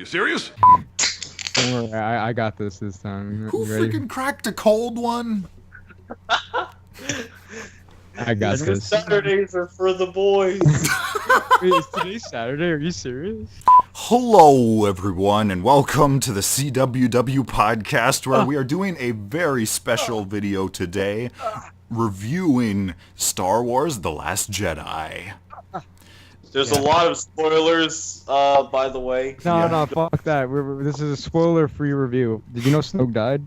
you serious? Don't worry, I got this time. Who You ready? freaking cracked a cold one? I got this. Saturdays are for the boys. Wait, is today Saturday? Are you serious? Hello, everyone, and welcome to the CWW podcast, where we are doing a very special video today, reviewing Star Wars: The Last Jedi. There's a lot of spoilers, by the way. No, fuck that. This is a spoiler-free review. Did you know Snoke died?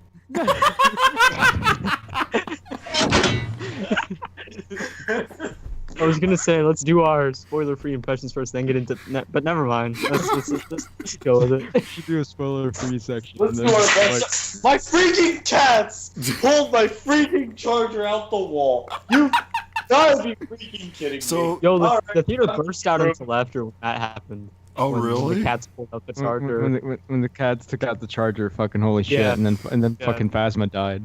I was gonna say, let's do our spoiler-free impressions first, then get into. But never mind. Let's go with it. We should do a spoiler-free section. Let's do our best. My freaking cats pulled my freaking charger out the wall. You gotta be freaking kidding me. Yo, the Alright. theater burst out into laughter when that happened. Oh, When really? the cats pulled out the charger. When the cats took out the charger, fucking holy shit, Yeah. and then Yeah. fucking Phasma died.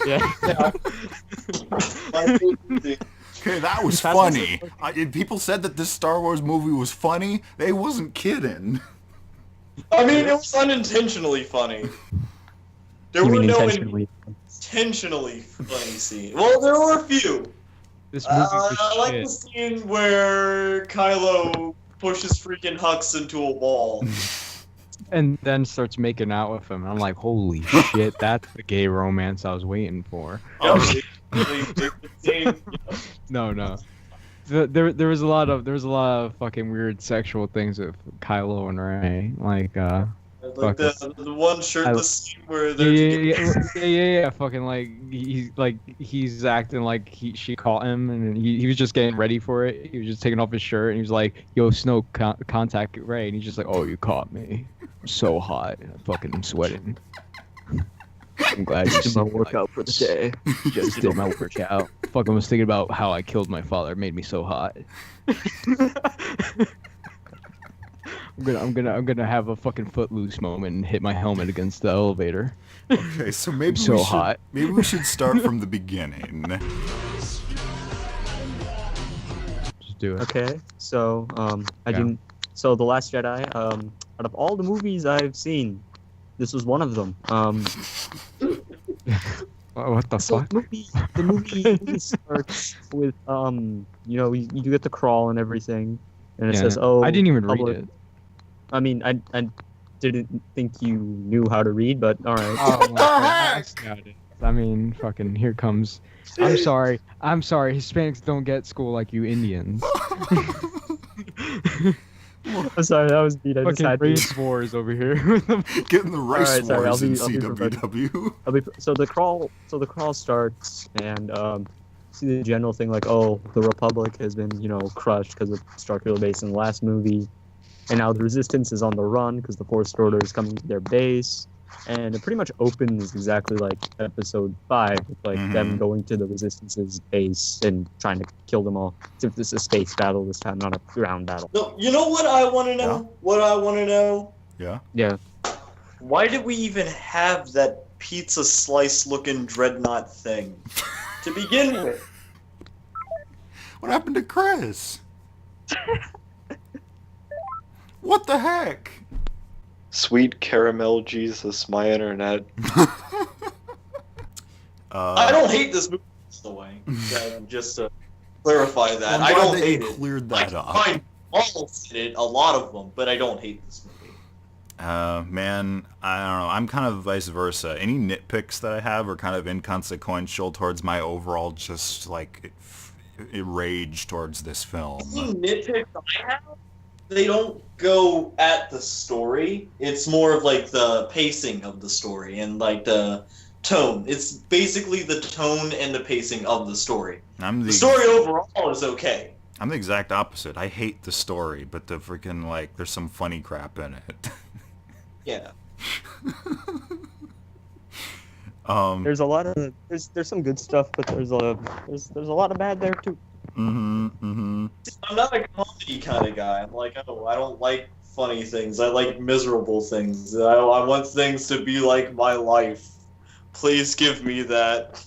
Yeah. Okay, that was Phasma's funny. People said that this Star Wars movie was funny. They wasn't kidding. I mean, it was unintentionally funny. There You were mean no intentionally? intentionally funny scenes. Well, there were a few. This movie was I like shit. the scene where Kylo pushes freaking Hux into a wall. And then starts making out with him. I'm like, holy shit, that's the gay romance I was waiting for. No. There was a lot of fucking weird sexual things with Kylo and Rey, like Like the one shirtless scene where they're yeah, fucking he's acting like she caught him, and he was just getting ready for it. He was just taking off his shirt, and he was like, "Yo, Snoke, contact Rey," and he's just like, "Oh, you caught me. I'm so hot. I'm sweating. I'm glad you Did my workout for the day. just did my workout. Fucking was thinking about how I killed my father. It made me so hot." I'm gonna have a fucking footloose moment and hit my helmet against the elevator. Okay, so maybe So we should, hot. maybe we should start from the beginning. Just do it. Okay, so I Yeah. didn't. So the Last Jedi. Out of all the movies I've seen, this was one of them. What the So fuck? the movie starts with you get the crawl and everything, and it Yeah. says, "Oh." I didn't even read public- it. I mean, I didn't think you knew how to read, but all right. Oh, the heck? got it. I mean, fucking here comes. I'm sorry. Hispanics don't get school like you Indians. I'm sorry, that was beat. I just Fucking had to. race wars over here. Getting the race Alright, sorry, wars in I'll be CWW. So the crawl starts, and see the general thing like, oh, the Republic has been crushed because of Starkiller Base in the last movie, and now the Resistance is on the run because the Force Order is coming to their base, and it pretty much opens exactly like Episode 5, with like them going to the Resistance's base and trying to kill them all. Except this is a space battle this time, not a ground battle. No, you know what I want to know? Yeah. What I want to know? Yeah. Yeah. Why did we even have that pizza slice-looking dreadnought thing to begin with? What happened to Chris? What the heck? Sweet caramel Jesus, my internet. I don't hate this movie, by the way. Just to clarify that, I'm I glad don't that hate you it. cleared I that can up. find faults in it, a lot of them, but I don't hate this movie. Man, I don't know. I'm kind of vice versa. Any nitpicks that I have are kind of inconsequential towards my overall just like rage towards this film. Any nitpicks I have, they don't go at the story. It's more of like the pacing of the story and like the tone. It's basically the tone and the pacing of the story. The story overall is okay. I'm the exact opposite. I hate the story, but the freaking like there's some funny crap in it. Yeah. There's a lot of there's some good stuff, but there's a lot of bad there too. I'm not a comedy kind of guy. I'm like, oh, I don't like funny things. I like miserable things. I want things to be like my life. Please give me that.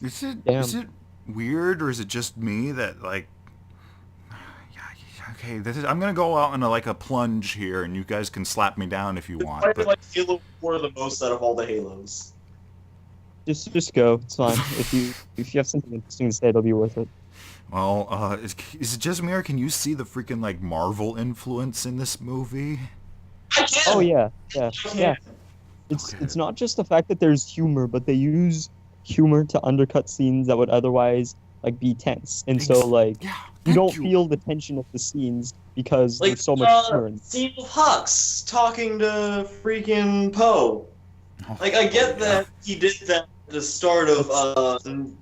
Is it Damn. is it weird or is it just me that like Okay, I'm gonna go out on a plunge here, and you guys can slap me down if you want. I But like Halo 4 the most out of all the Halos. Just go. It's fine. If you have something interesting to say, it'll be worth it. well, is it just me, or can you see the freaking Marvel influence in this movie? I can. Oh yeah. I can. Yeah. It's not just the fact that there's humor, but they use humor to undercut scenes that would otherwise be tense, and so Yeah, you thank don't feel the tension of the scenes because there's so much humor. Scene of Hux talking to freaking Poe. Oh, I get yeah. that he did that at the start of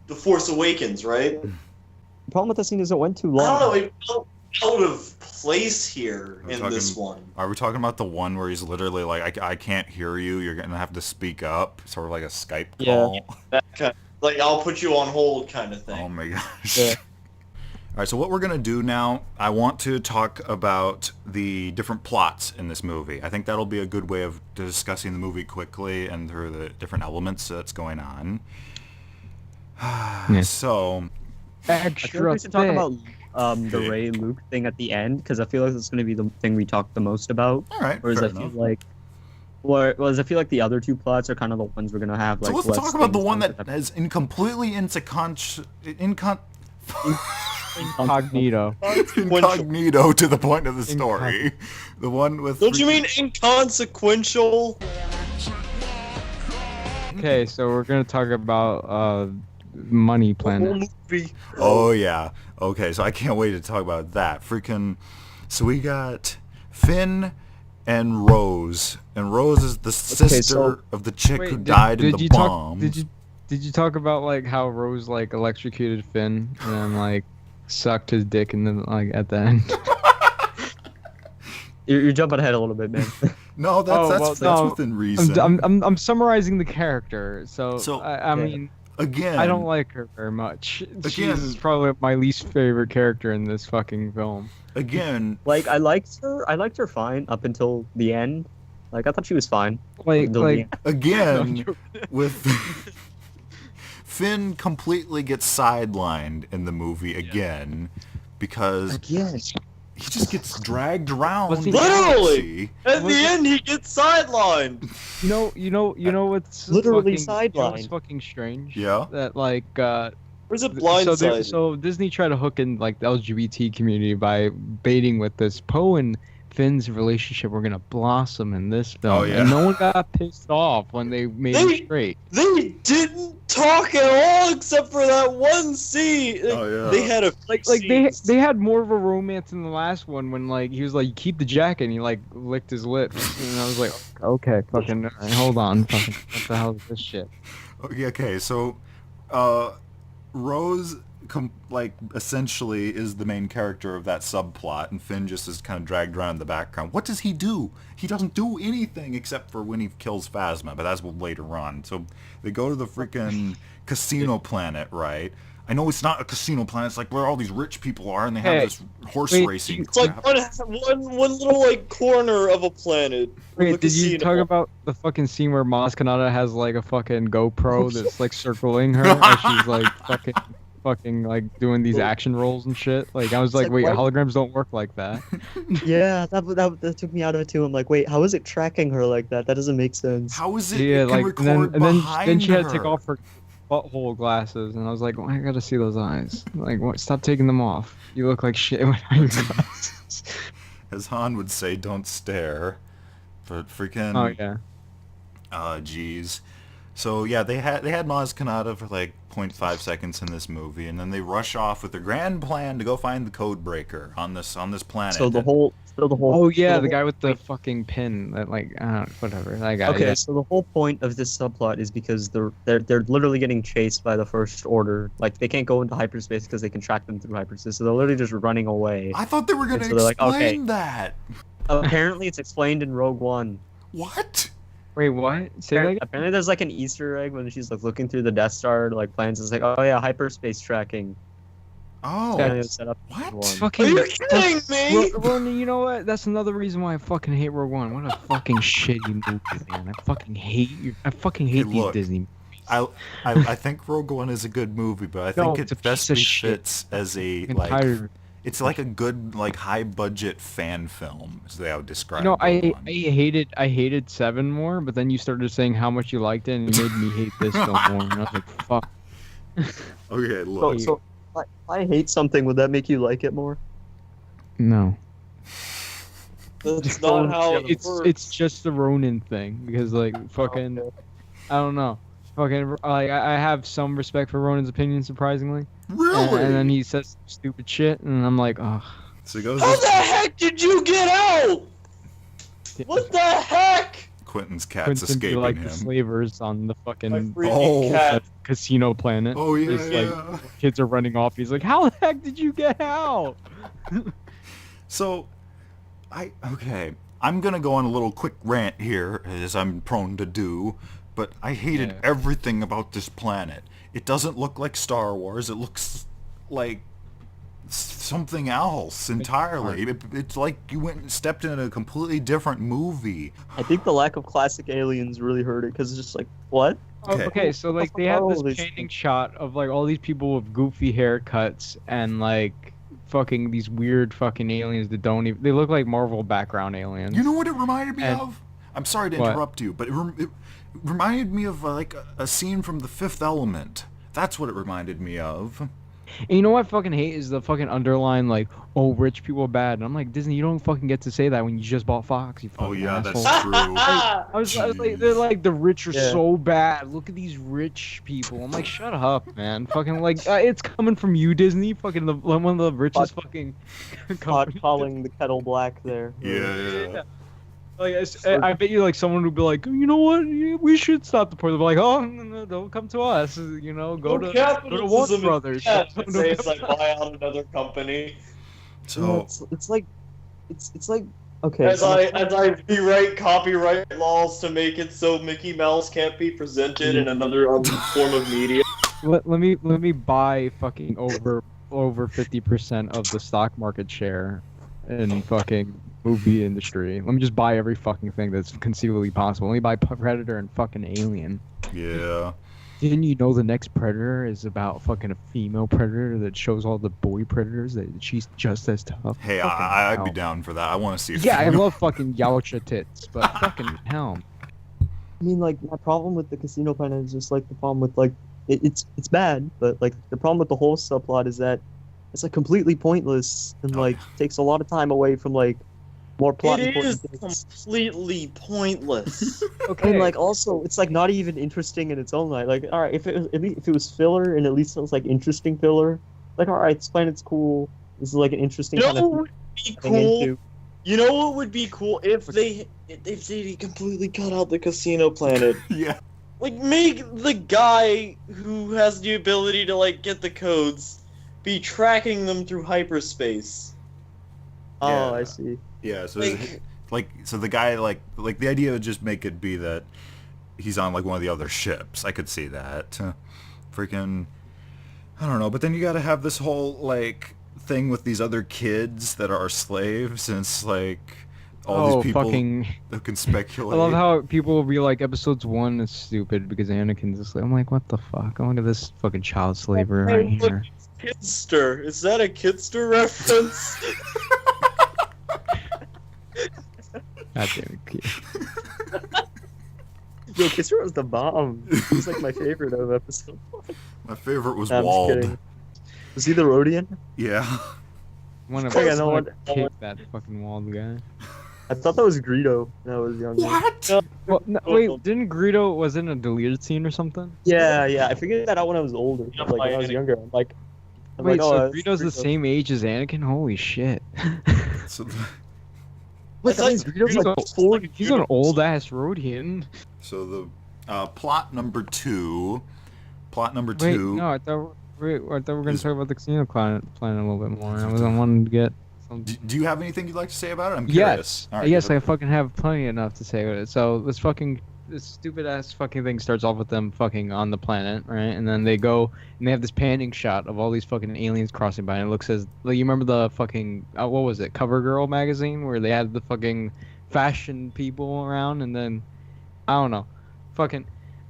The Force Awakens, right? The problem with the scene is it went too I don't know, long. it felt out of place here We're in this one. Are we talking about the one where he's literally I can't hear you, you're gonna have to speak up, sort of like a Skype Yeah. call? That kind of, I'll put you on hold kind of thing. Oh my gosh. Yeah. Alright, so what we're gonna do now, I want to talk about the different plots in this movie. I think that'll be a good way of discussing the movie quickly and through the different elements that's going on. So, I feel like Extra we should talk thick. about the Rey Luke thing at the end, because I feel like that's going to be the thing we talk the most about. alright, Whereas fair I feel enough. like, whereas I feel like the other two plots are kind of the ones we're gonna have. So let's less talk about the things one done that to is completely Incognito. incognito to the point of the story. The one with... Don't you mean inconsequential? Okay, so we're gonna talk about Money Planet. Movie. Oh yeah. Okay, so I can't wait to talk about that. Freaking. So we got Finn and Rose, and Rose is the sister so- of the chick Wait, who died in the you bomb. Did you talk about how Rose electrocuted Finn and then sucked his dick and then at the end? You're jumping ahead a little bit, man. No, that's no, within reason. I'm summarizing the character, so I yeah. mean Again, I don't like her very much. Again- She's probably my least favorite character in this fucking film. again, I liked her fine up until the end. I thought she was fine. Like Until the end. again, with Finn completely gets sidelined in the movie again because Again. he just gets dragged around. Was he- the Literally! galaxy. At Was the it- end, he gets sidelined. You know what's Literally fucking, you know what's sidelined. fucking strange? Yeah. That Where's it so, blindsided? so Disney tried to hook in the LGBT community by baiting with this Poe and Finn's relationship were gonna blossom in this film, Oh, yeah. and no one got pissed off when they made They- it straight. They didn't talk at all except for that one scene. Oh, yeah. They had a They had more of a romance in the last one when he was like, keep the jacket, and he licked his lips, and I was like, okay, fucking hold on, fucking what the hell is this shit? Okay, so Rose essentially is the main character of that subplot, and Finn just is kind of dragged around in the background. What does he do? He doesn't do anything except for when he kills Phasma, but that's later on. So they go to the freaking casino planet, right? I know it's not a casino planet, it's where all these rich people are, and they have Hey, this horse wait, racing It's like crap. one little corner of a planet. Wait, with a did you casino. talk about the fucking scene where Maz Kanata has a fucking GoPro that's circling her and she's fucking doing these action rolls and shit? I was like, wait, what? holograms don't work like that. Yeah, that took me out of it too. I'm like, wait, how is it tracking her like that? That doesn't make sense. How is it? Yeah, It can record behind then she had to take her. off her butthole glasses, and I was like, I gotta see those eyes. What? Stop taking them off. You look like shit without your glasses. As Han would say, don't stare. But freaking... Oh yeah. Jeez. So yeah, they had Maz Kanata for 0.5 seconds in this movie, and then they rush off with their grand plan to go find the code breaker on this planet. So the whole. Oh yeah, so the guy whole with the point- fucking pin that whatever that guy. Okay, yeah. so the whole point of this subplot is because they're literally getting chased by the First Order. They can't go into hyperspace because they can track them through hyperspace. So they're literally just running away. I thought they were gonna And so they're like, explain okay. that. Apparently, it's explained in Rogue One. What? Wait, what? Say that again? Apparently, there's an Easter egg when she's looking through the Death Star plans. It's oh yeah, hyperspace tracking. Oh, Kind of set up in what? Rogue One. Are Fucking. you kidding me? Ronin, you know what? That's another reason why I fucking hate Rogue One. What a fucking shitty movie, man. I fucking hate Hey, these look. Disney. I think Rogue One is a good movie, but I think No, it's it a best piece of shit. befits as a Entire It's like a good, like, high-budget fan film, is the way I would describe You know, Rogue I One. hated 7 more, but then you started saying how much you liked it, and you made me hate this film more. And I was like, fuck. Okay, look. So if I hate something, would that make you like it more? No. That's not how it works. It's just the Ronin thing because like fucking I don't know. Fucking like I have some respect for Ronin's opinion surprisingly. Really? And then he says stupid shit and I'm like, oh. So he goes. How the heck did you get out? What the heck? Quentin's cat's Quentin be escaping like him. the slavers on the My fucking freaking cat. casino planet. Oh yeah, Just, yeah. like, kids are running off. He's like, how the heck did you get out? So, okay. I'm gonna go on a little quick rant here, as I'm prone to do. But I hated Yeah. everything about this planet. It doesn't look like Star Wars. It looks like something else entirely. It's like you went and stepped in a completely different movie. I think the lack of classic aliens really hurt it because it's just like, what? Okay. Okay, so like fuck they have are this all these painting things? shot of like all these people with goofy haircuts and like fucking these weird fucking aliens that don't even they look like Marvel background aliens. You know what it reminded me And- of? I'm sorry to What? interrupt you, but it reminded me of like a scene from The Fifth Element. That's what it reminded me of. And you know what I fucking hate is the fucking underline like, oh, rich people are bad. And I'm like, Disney, you don't fucking get to say that when you just bought Fox. You fucking Oh yeah, asshole. that's true. I was like, they're like the rich are Yeah. so bad. Look at these rich people. I'm like, shut up, man. Fucking like, it's coming from you, Disney. Fucking one of the richest fucking Pot companies. calling the kettle black there. Yeah. Like, I bet you like someone would be like, you know what, we should stop the porn. They'll be like, oh, no, don't come to us. You know, go to Warner Brothers. Yeah, Don't say come it's like to us. buy out another company. No, So it's like okay. As so I rewrite copyright laws to make it so Mickey Mouse can't be presented in another form of media. Let me buy fucking over 50% of the stock market share in fucking movie industry. Let me just buy every fucking thing that's conceivably possible. Let me buy Predator and fucking Alien. yeah. Didn't you know the next Predator is about fucking a female Predator that shows all the boy Predators that she's just as tough? Hey, Fucking I'd be hell. down for that. I want to see. Yeah, I love fucking Yautja tits, but fucking hell. I mean, like my problem with the Casino Planet is just like the problem with like it's bad, but like the problem with the whole subplot is that it's like completely pointless and like takes a lot of time away from like more plot It important is things. completely pointless. Okay. And like also, it's like not even interesting in its own right. Like, all right, if it was filler and at least it was like interesting filler, like all right, this planet's cool. This is like an interesting You kind know of what would be thing cool? into. You know what would be cool if they completely cut out the Casino Planet. Yeah. Like, make the guy who has the ability to, like, get the codes be tracking them through hyperspace. Oh, Yeah. I see. Yeah. So Like, so the guy like the idea would just make it be that he's on like one of the other ships. I could see that. Freaking, I don't know. But then you got to have this whole like thing with these other kids that are slaves, and it's like all these people fucking. that can speculate. I love how people will be like, episodes 1 is stupid because Anakin's a slave. I'm like, what the fuck? Look at this fucking child slaver right hey, look, here. it's Kidster. Is that a Kidster reference? God damn it, kid. Yo, Kisser was the bomb. He's like my favorite of episode. My favorite was Nah, I'm just Wald. kidding. Was he the Rodian? Yeah. One of Okay, us no wanna one- kick that fucking walled guy. I thought that was Greedo when I was younger. What? Well, no, wait, didn't Greedo was in a deleted scene or something? Yeah, yeah. I figured that out when I was older. Yeah, Like when I was younger. I'm like, Wait, oh, so that's Greedo's the same age as Anakin? Holy shit. So, What? That means Greedo's like 40. He's an old ass Rodian. so the plot number two. Plot number Wait, two. no, I thought we were gonna is- talk about the Casino Planet a little bit more. I wasn't wanting to get some. Do you have anything you'd like to say about it? I'm curious. Yes, All right, yes, go I ahead. fucking have plenty enough to say about it. So this stupid ass fucking thing starts off with them fucking on the planet, right? And then they go and they have this panning shot of all these fucking aliens crossing by, and it looks as like you remember the fucking what was it, CoverGirl magazine where they had the fucking fashion people around, and then I don't know, fucking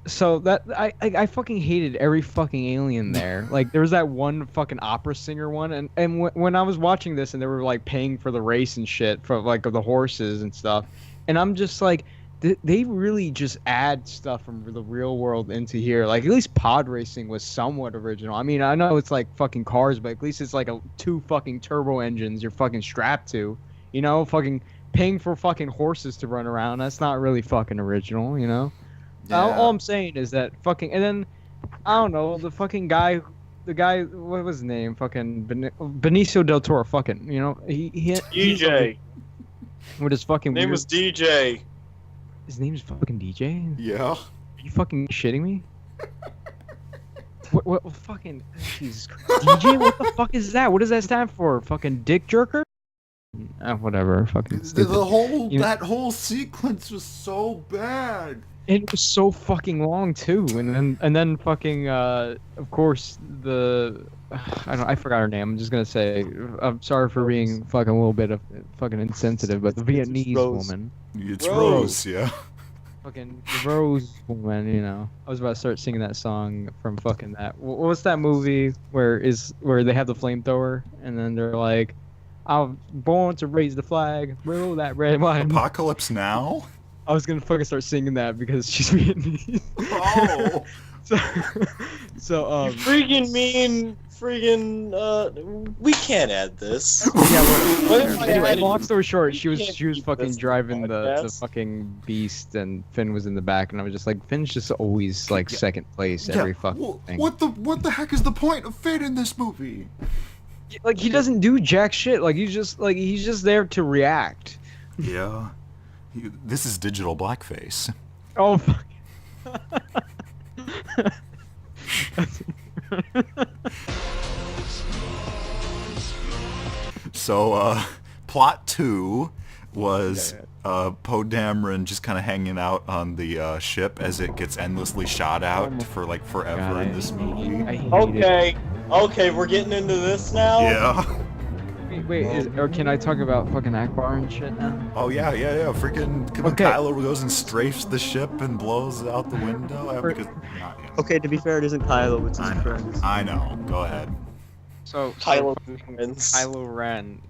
So that I fucking hated every fucking alien there. Like there was that one fucking opera singer one, and when I was watching this and they were like paying for the race and shit for like the horses and stuff, and I'm just like, they really just add stuff from the real world into here. Like at least pod racing was somewhat original. I mean, I know it's like fucking cars, but at least it's like two fucking turbo engines you're fucking strapped to. You know, fucking paying for fucking horses to run around. That's not really fucking original. You know. All I'm saying is that fucking, and then I don't know, the fucking guy, what was his name? Fucking Benicio del Toro. Fucking, you know, he DJ. With his fucking Name weird, was DJ. His name is fucking DJ. Yeah. Are you fucking shitting me? What fucking Jesus Christ. DJ? What the fuck is that? What does that stand for? Fucking dick jerker? Whatever. Fucking stupid. That whole sequence was so bad. It was so fucking long too, and then fucking of course I forgot her name. I'm just gonna say I'm sorry for being fucking a little bit of fucking insensitive, but the Vietnamese woman. It's Rose, yeah. Fucking Rose woman, you know. I was about to start singing that song from fucking that. What's that movie where they have the flamethrower and then they're like, "I'm born to raise the flag, roll that red wine." Apocalypse Now. I was gonna fucking start singing that because she's Vietnamese. Oh. You freaking mean freaking we can't add this. Yeah, What anyway, if long story short, she was keep fucking this driving the podcast? fucking beast, and Finn was in the back, and I was just like, Finn's just always like second place every fucking thing. What the heck is the point of Finn in this movie? Like he doesn't do jack shit. Like he's just there to react. Yeah. This is digital blackface. Oh fuck. So, plot 2 was Poe Dameron just kind of hanging out on the ship as it gets endlessly shot out for like forever in this movie. I hate it. Okay, we're getting into this now. Yeah. Wait, or can I talk about fucking Akbar and shit now? Oh yeah. Freaking Okay. Kylo goes and strafes the ship and blows out the window. Because, not him. Okay, to be fair, it isn't Kylo, it's his friends. I know. Go ahead. So Kylo wins. Kylo Ren,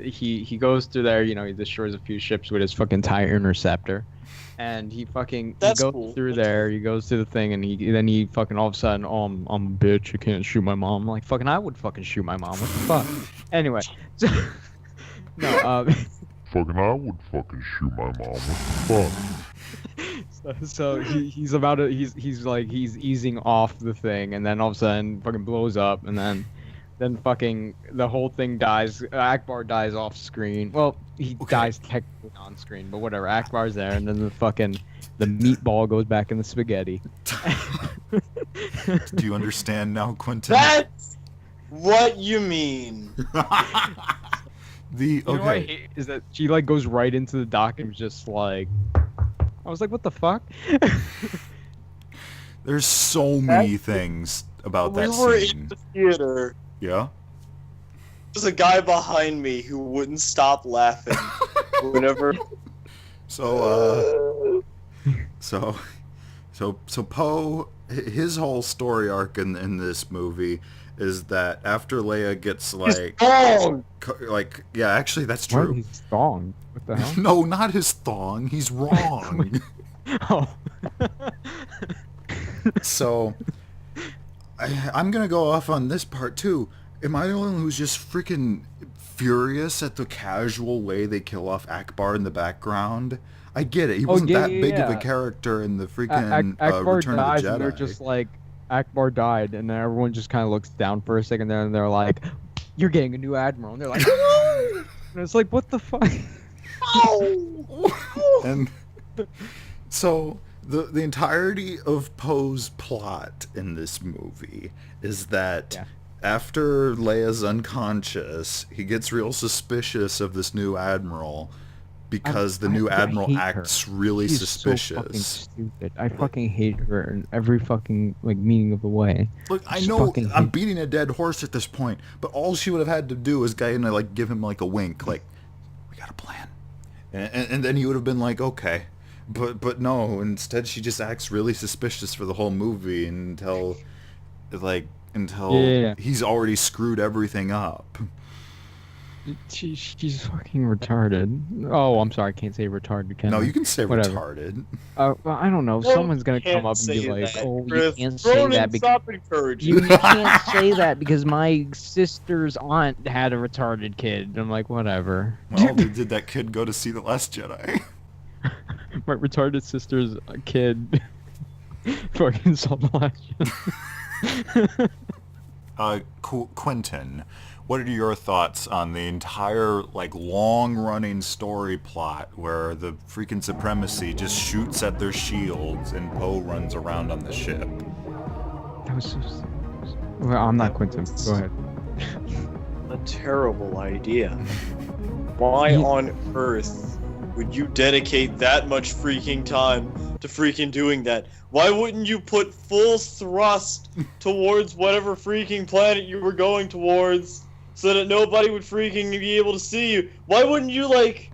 he goes through there, you know, he destroys a few ships with his fucking TIE interceptor, and he goes cool. through there, he goes through the thing, and then he fucking all of a sudden, oh, I'm a bitch, I can't shoot my mom. I'm like, fucking, I would fucking shoot my mom. What the fuck? Anyway, so, no, Fucking I would fucking shoot my mom. What the fuck? so he's easing off the thing, and then all of a sudden fucking blows up, and then fucking the whole thing dies. Akbar dies off screen. Well, he dies technically on screen, but whatever. Akbar's there, and then the meatball goes back in the spaghetti. Do you understand now, Quentin? That's what you mean. You know what I hate is that she like goes right into the dock and was just like, I was like, what the fuck? There's so many things about that We were scene. in the theater. Yeah. There's a guy behind me who wouldn't stop laughing whenever. So Poe, his whole story arc in this movie is that after Leia gets actually that's What? true. He's thong. What the hell? No, not his thong. He's wrong. Oh. So I'm gonna go off on this part too. Am I the only one who's just freaking furious at the casual way they kill off Akbar in the background? I get it. He wasn't that big of a character in the freaking Akbar Return dies, of the Jedi. and they're just like, Akbar died, and then everyone just kind of looks down for a second there, and they're like, "You're getting a new admiral," and they're like, and it's like, what the fuck? And so the entirety of Poe's plot in this movie is that after Leia's unconscious, he gets real suspicious of this new admiral because the new admiral acts really She's suspicious. So fucking stupid. I fucking hate her in every fucking like meaning of the way. Look, I Just know fucking I'm hate- beating a dead horse at this point, but all she would have had to do is kind of like give him like a wink, like, we got a plan. And then he would have been like, okay. But no, instead she just acts really suspicious for the whole movie until Yeah. he's already screwed everything up. She's fucking retarded. Oh, I'm sorry, I can't say retarded. Can No, I? you can say Whatever. retarded. Well, I don't know. No, Someone's gonna you come up can't and be say like, that, "Oh, you Chris. can't say Ronin, that because stop encouraging. you can't say that because my sister's aunt had a retarded kid." And I'm like, whatever. Well, did that kid go to see The Last Jedi? My retarded sister's kid fucking saw The Last Jedi. Quentin, what are your thoughts on the entire, like, long-running story plot where the freaking Supremacy just shoots at their shields and Poe runs around on the ship? That was so. Well, I'm not Quentin. Go ahead. A terrible idea. Why on earth would you dedicate that much freaking time to freaking doing that? Why wouldn't you put full thrust towards whatever freaking planet you were going towards so that nobody would freaking be able to see you? Why wouldn't you, like,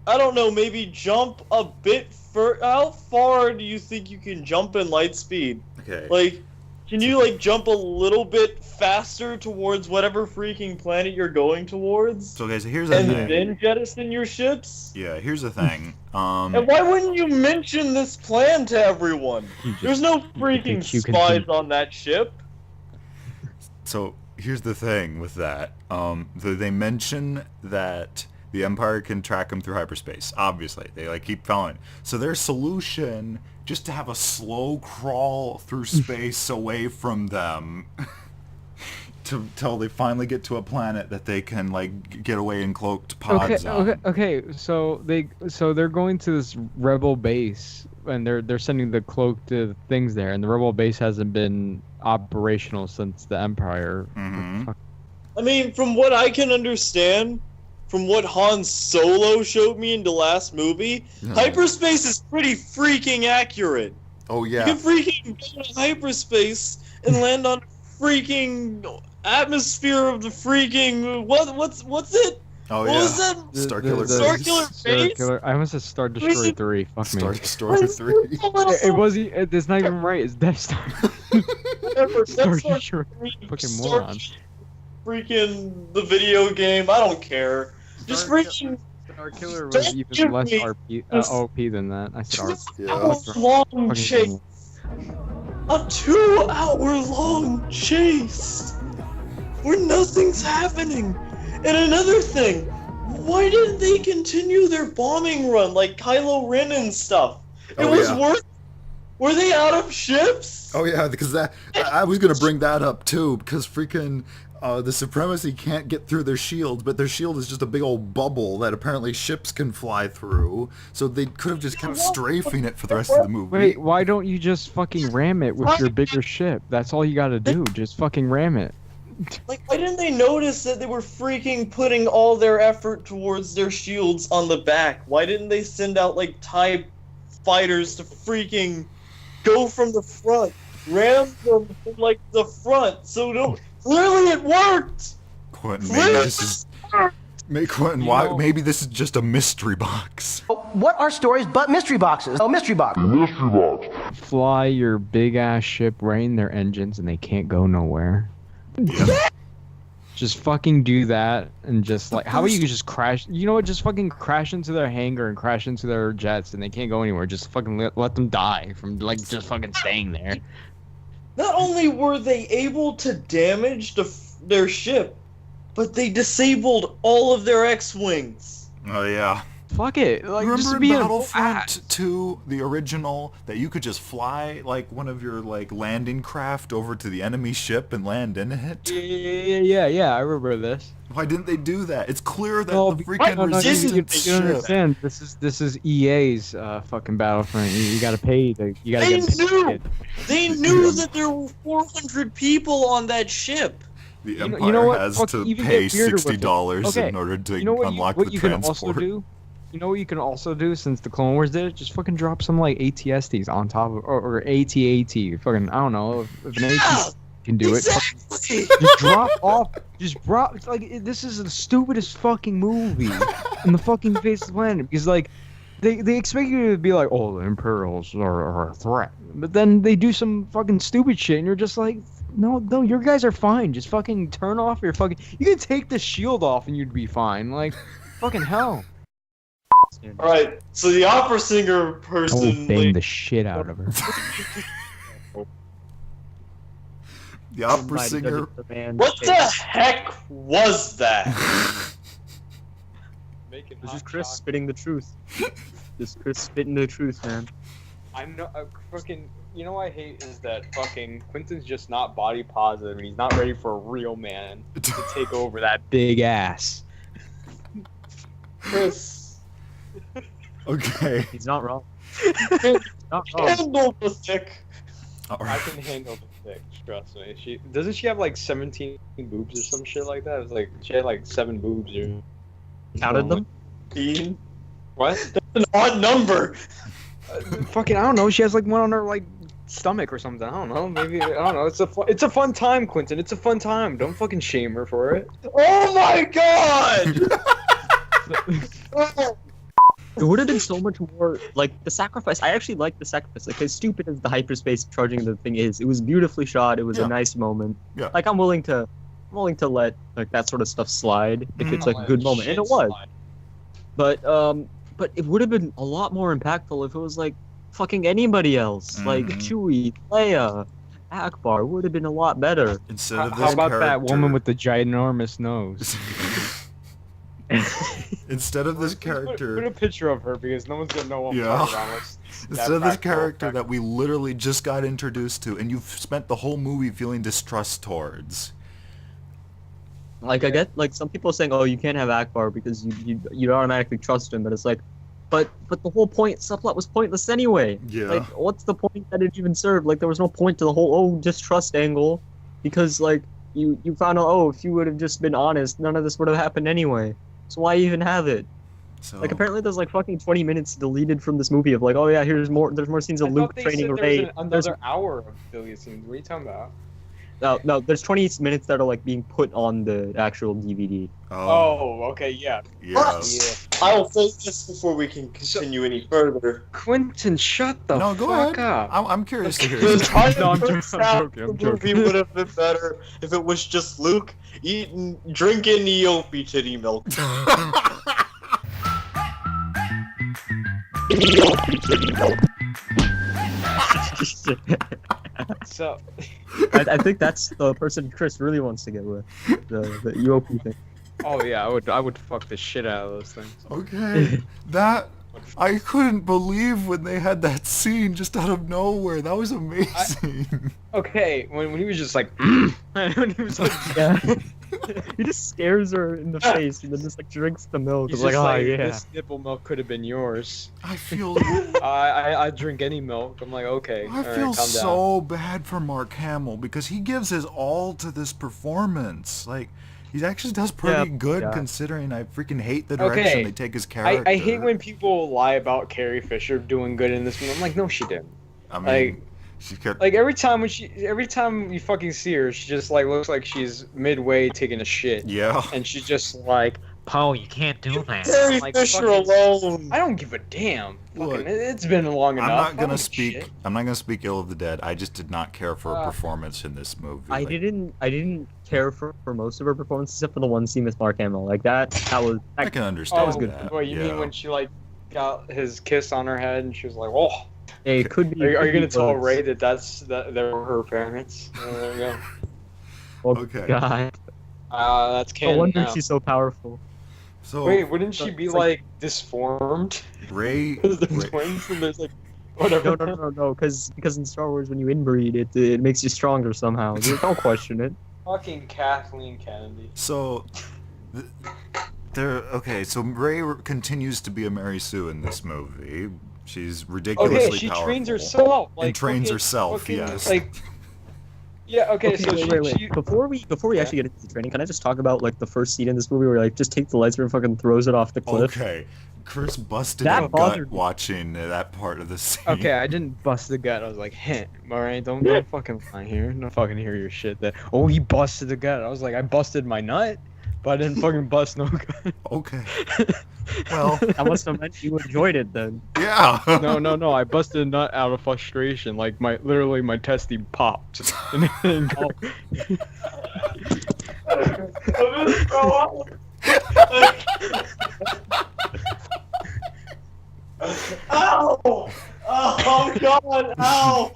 I don't know, maybe jump a bit further? How far do you think you can jump in light speed? Okay. Like, can you, like, jump a little bit faster towards whatever freaking planet you're going towards? So, guys, here's the And thing. then jettison your ships? Yeah, here's the thing. And why wouldn't you mention this plan to everyone? There's no freaking think you can spies do- on that ship. So here's the thing with that. They mention that the Empire can track them through hyperspace. Obviously, they like keep following. So their solution, just to have a slow crawl through space away from them, till they finally get to a planet that they can like get away in cloaked pods on. Okay. So they're going to this rebel base, and they're sending the cloaked things there, and the rebel base hasn't been operational since the Empire. Mhm. I mean, from what I can understand, from what Han Solo showed me in the last movie, hyperspace is pretty freaking accurate. Oh You yeah. can freaking go to hyperspace and land on freaking atmosphere of the freaking what's it? Oh What yeah. was that? Starkiller Star Base. Killer Base? Starkiller. I almost said Star Destroyer 3. Fuck me. Star 3. It wasn't. It's not even right. It's Death Star. Whatever, Star that's Destroyer. Fucking moron. Freaking the video game. I don't care. Just freaking Starkiller was Don't even give less me- OP than that. I said RP. Yeah. long Fucking chase. A 2-hour-long chase where nothing's happening. And another thing, why didn't they continue their bombing run like Kylo Ren and stuff? It Oh, was yeah. worth. Were they out of ships? Oh yeah, because I was gonna bring that up too, because freaking the Supremacy can't get through their shield, but their shield is just a big old bubble that apparently ships can fly through. So they could have just kept strafing it for the rest of the movie. Wait, why don't you just fucking ram it with your bigger ship? That's all you gotta do. Just fucking ram it. Like, why didn't they notice that they were freaking putting all their effort towards their shields on the back? Why didn't they send out, like, TIE fighters to freaking go from the front? Ram them from, like, the front, so don't... Clearly it worked! Quentin, Clearly maybe this is. Quentin, You why? know- Maybe this is just a mystery box. What are stories but mystery boxes? Oh, mystery box. Mystery box. Fly your big ass ship right in their engines, and they can't go nowhere. Just fucking do that, and just like, how about you just crash? You know what? Just fucking crash into their hangar and crash into their jets, and they can't go anywhere. Just fucking let them die from like just fucking staying there. Not only were they able to damage their ship, but they disabled all of their X-Wings. Oh yeah. Fuck it. Like, just Remember in be Battlefront 2, the original, that you could just fly like one of your like landing craft over to the enemy ship and land in it? Yeah. I remember this. Why didn't they do that? It's clear that No, the freaking no, resistance you ship. understand? This is EA's fucking Battlefront. You gotta pay. You gotta They get knew! paid. They knew that there were 400 people on that ship. The You know- Empire you know what? has Fuck, to even pay get weirder with it. $60 Okay, in order to You know unlock what the you can transport. also do? You know what you can also do since the Clone Wars did it? Just fucking drop some like ATSTs on top of, or AT-AT. Fucking, I don't know if an AT can do it. Exactly. Just drop off. Just drop. It's like this is the stupidest fucking movie in the fucking face of the planet because like they expect you to be like, oh, the Imperials are a threat, but then they do some fucking stupid shit, and you're just like, no, your guys are fine. Just fucking turn off your fucking. You can take the shield off, and you'd be fine. Like, fucking hell. Alright, so the opera singer I will person. bang the shit out of her. The opera Somebody singer. doesn't demand What the space. heck was that? Making This is Chris spitting the truth. This Chris spitting the truth, man. I know, fucking. You know what I hate is that fucking Quentin's just not body positive, and he's not ready for a real man to take over that big ass. Chris, Okay. He's not wrong. He's not wrong. handle the thick. All I right. can handle the thick, trust me. Doesn't she have like 17 boobs or some shit like that? It was like she had like 7 boobs or Counted them? Dean, what? an odd number. Fucking I don't know. She has like one on her like stomach or something. I don't know. Maybe I don't know. It's a fun time, Quentin. It's a fun time. Don't fucking shame her for it. Oh my god! Oh, It would have been so much more like the sacrifice. I actually like the sacrifice. Like as stupid as the hyperspace charging the thing is, it was beautifully shot. It was Yeah. a nice moment. Yeah. Like I'm willing to let like that sort of stuff slide if it's like a good moment, and it was. But it would have been a lot more impactful if it was like fucking anybody else, like Mhm. Chewie, Leia, Akbar. Would have been a lot better. Instead of this How about that character- woman with the ginormous nose? Instead of this Put character. a picture of her because no one's gonna know what I'm Yeah. talking about. Instead of this character that we literally just got introduced to, and you've spent the whole movie feeling distrust towards. Like I get like some people saying, oh, you can't have Akbar because you automatically trust him, but it's like, but the whole subplot was pointless anyway. Yeah. Like, what's the point that it even served? Like, there was no point to the whole distrust angle, because like you found out, oh, if you would have just been honest, none of this would have happened anyway. So why even have it? So Like apparently there's like fucking 20 minutes deleted from this movie of like, oh yeah, there's more scenes of Luke training Rey. Another hour of deleted scenes. What are you talking about? No, there's 20 minutes that are like being put on the actual DVD. Oh, okay, yeah. yeah. I'll say this before we can continue any further. Quentin, shut the No, go fuck ahead. up. I'm curious to hear The this. entire No, I'm first joking, I'm half joking, of I'm the movie would have been better if it was just Luke drinking Eopie titty milk. So, I think that's the person Chris really wants to get with, the EOP thing. oh yeah, I would fuck the shit out of those things. Okay. That I couldn't believe when they had that scene just out of nowhere. That was amazing. Okay, when he was just like, when he was like, Yeah. He just stares her in the face and then just like drinks the milk. he's It's just like, oh like, yeah. this nipple milk could have been yours. I feel I drink any milk. I'm like, okay, I all feel right, calm down. so bad for Mark Hamill because he gives his all to this performance. Like he actually does pretty good yeah. considering I freaking hate the direction Okay. they take his character. I hate when people lie about Carrie Fisher doing good in this movie. I'm like, no, she didn't. I mean, like- she kept Like every time you fucking see her, she just like looks like she's midway taking a shit, yeah. and she's just like, "Poe, you can't do that." Carrie I'm like, Fisher fucking- alone. I don't give a damn. Look, Fucking, it's been long enough. I'm not I gonna don't give a speak. shit. I'm not gonna speak ill of the dead. I just did not care for her Uh, performance in this movie. I Like, didn't care for most of her performance except for the one scene with Mark Hamill. Like that was I can understand Oh, that. what you yeah. mean when she like got his kiss on her head and she was like, "Oh." it could be. Are you gonna it tell was- Ray that they were her parents? There you go. Oh, Okay. God. That's No canon wonder now. she's so powerful. So Wait, wouldn't she be It's like disformed? Ray, Because they're Ray- twins and there's like whatever. No, because in Star Wars when you inbreed it makes you stronger somehow. Don't question it. Fucking Kathleen Kennedy. So, okay. So Ray continues to be a Mary Sue in this movie. She's ridiculously Okay, she powerful. trains herself. Like, And trains fucking- herself, fucking, yes. Like, yeah. Okay. So wait. she Before we Yeah. actually get into the training, can I just talk about like the first scene in this movie where like just takes the lightsaber and fucking throws it off the cliff? Okay, Chris busted That a gut bothered me. watching that part of the scene. Okay, I didn't bust the gut. I was like, heh, alright, don't fucking lie here. Don't fucking hear your shit. That he busted the gut. I was like, I busted my nut. but I didn't fucking bust no gun. Okay. Well, That must have meant you enjoyed it then. yeah. No. I busted a nut out of frustration. Like literally my testy popped. And then Ow! Oh god! Ow!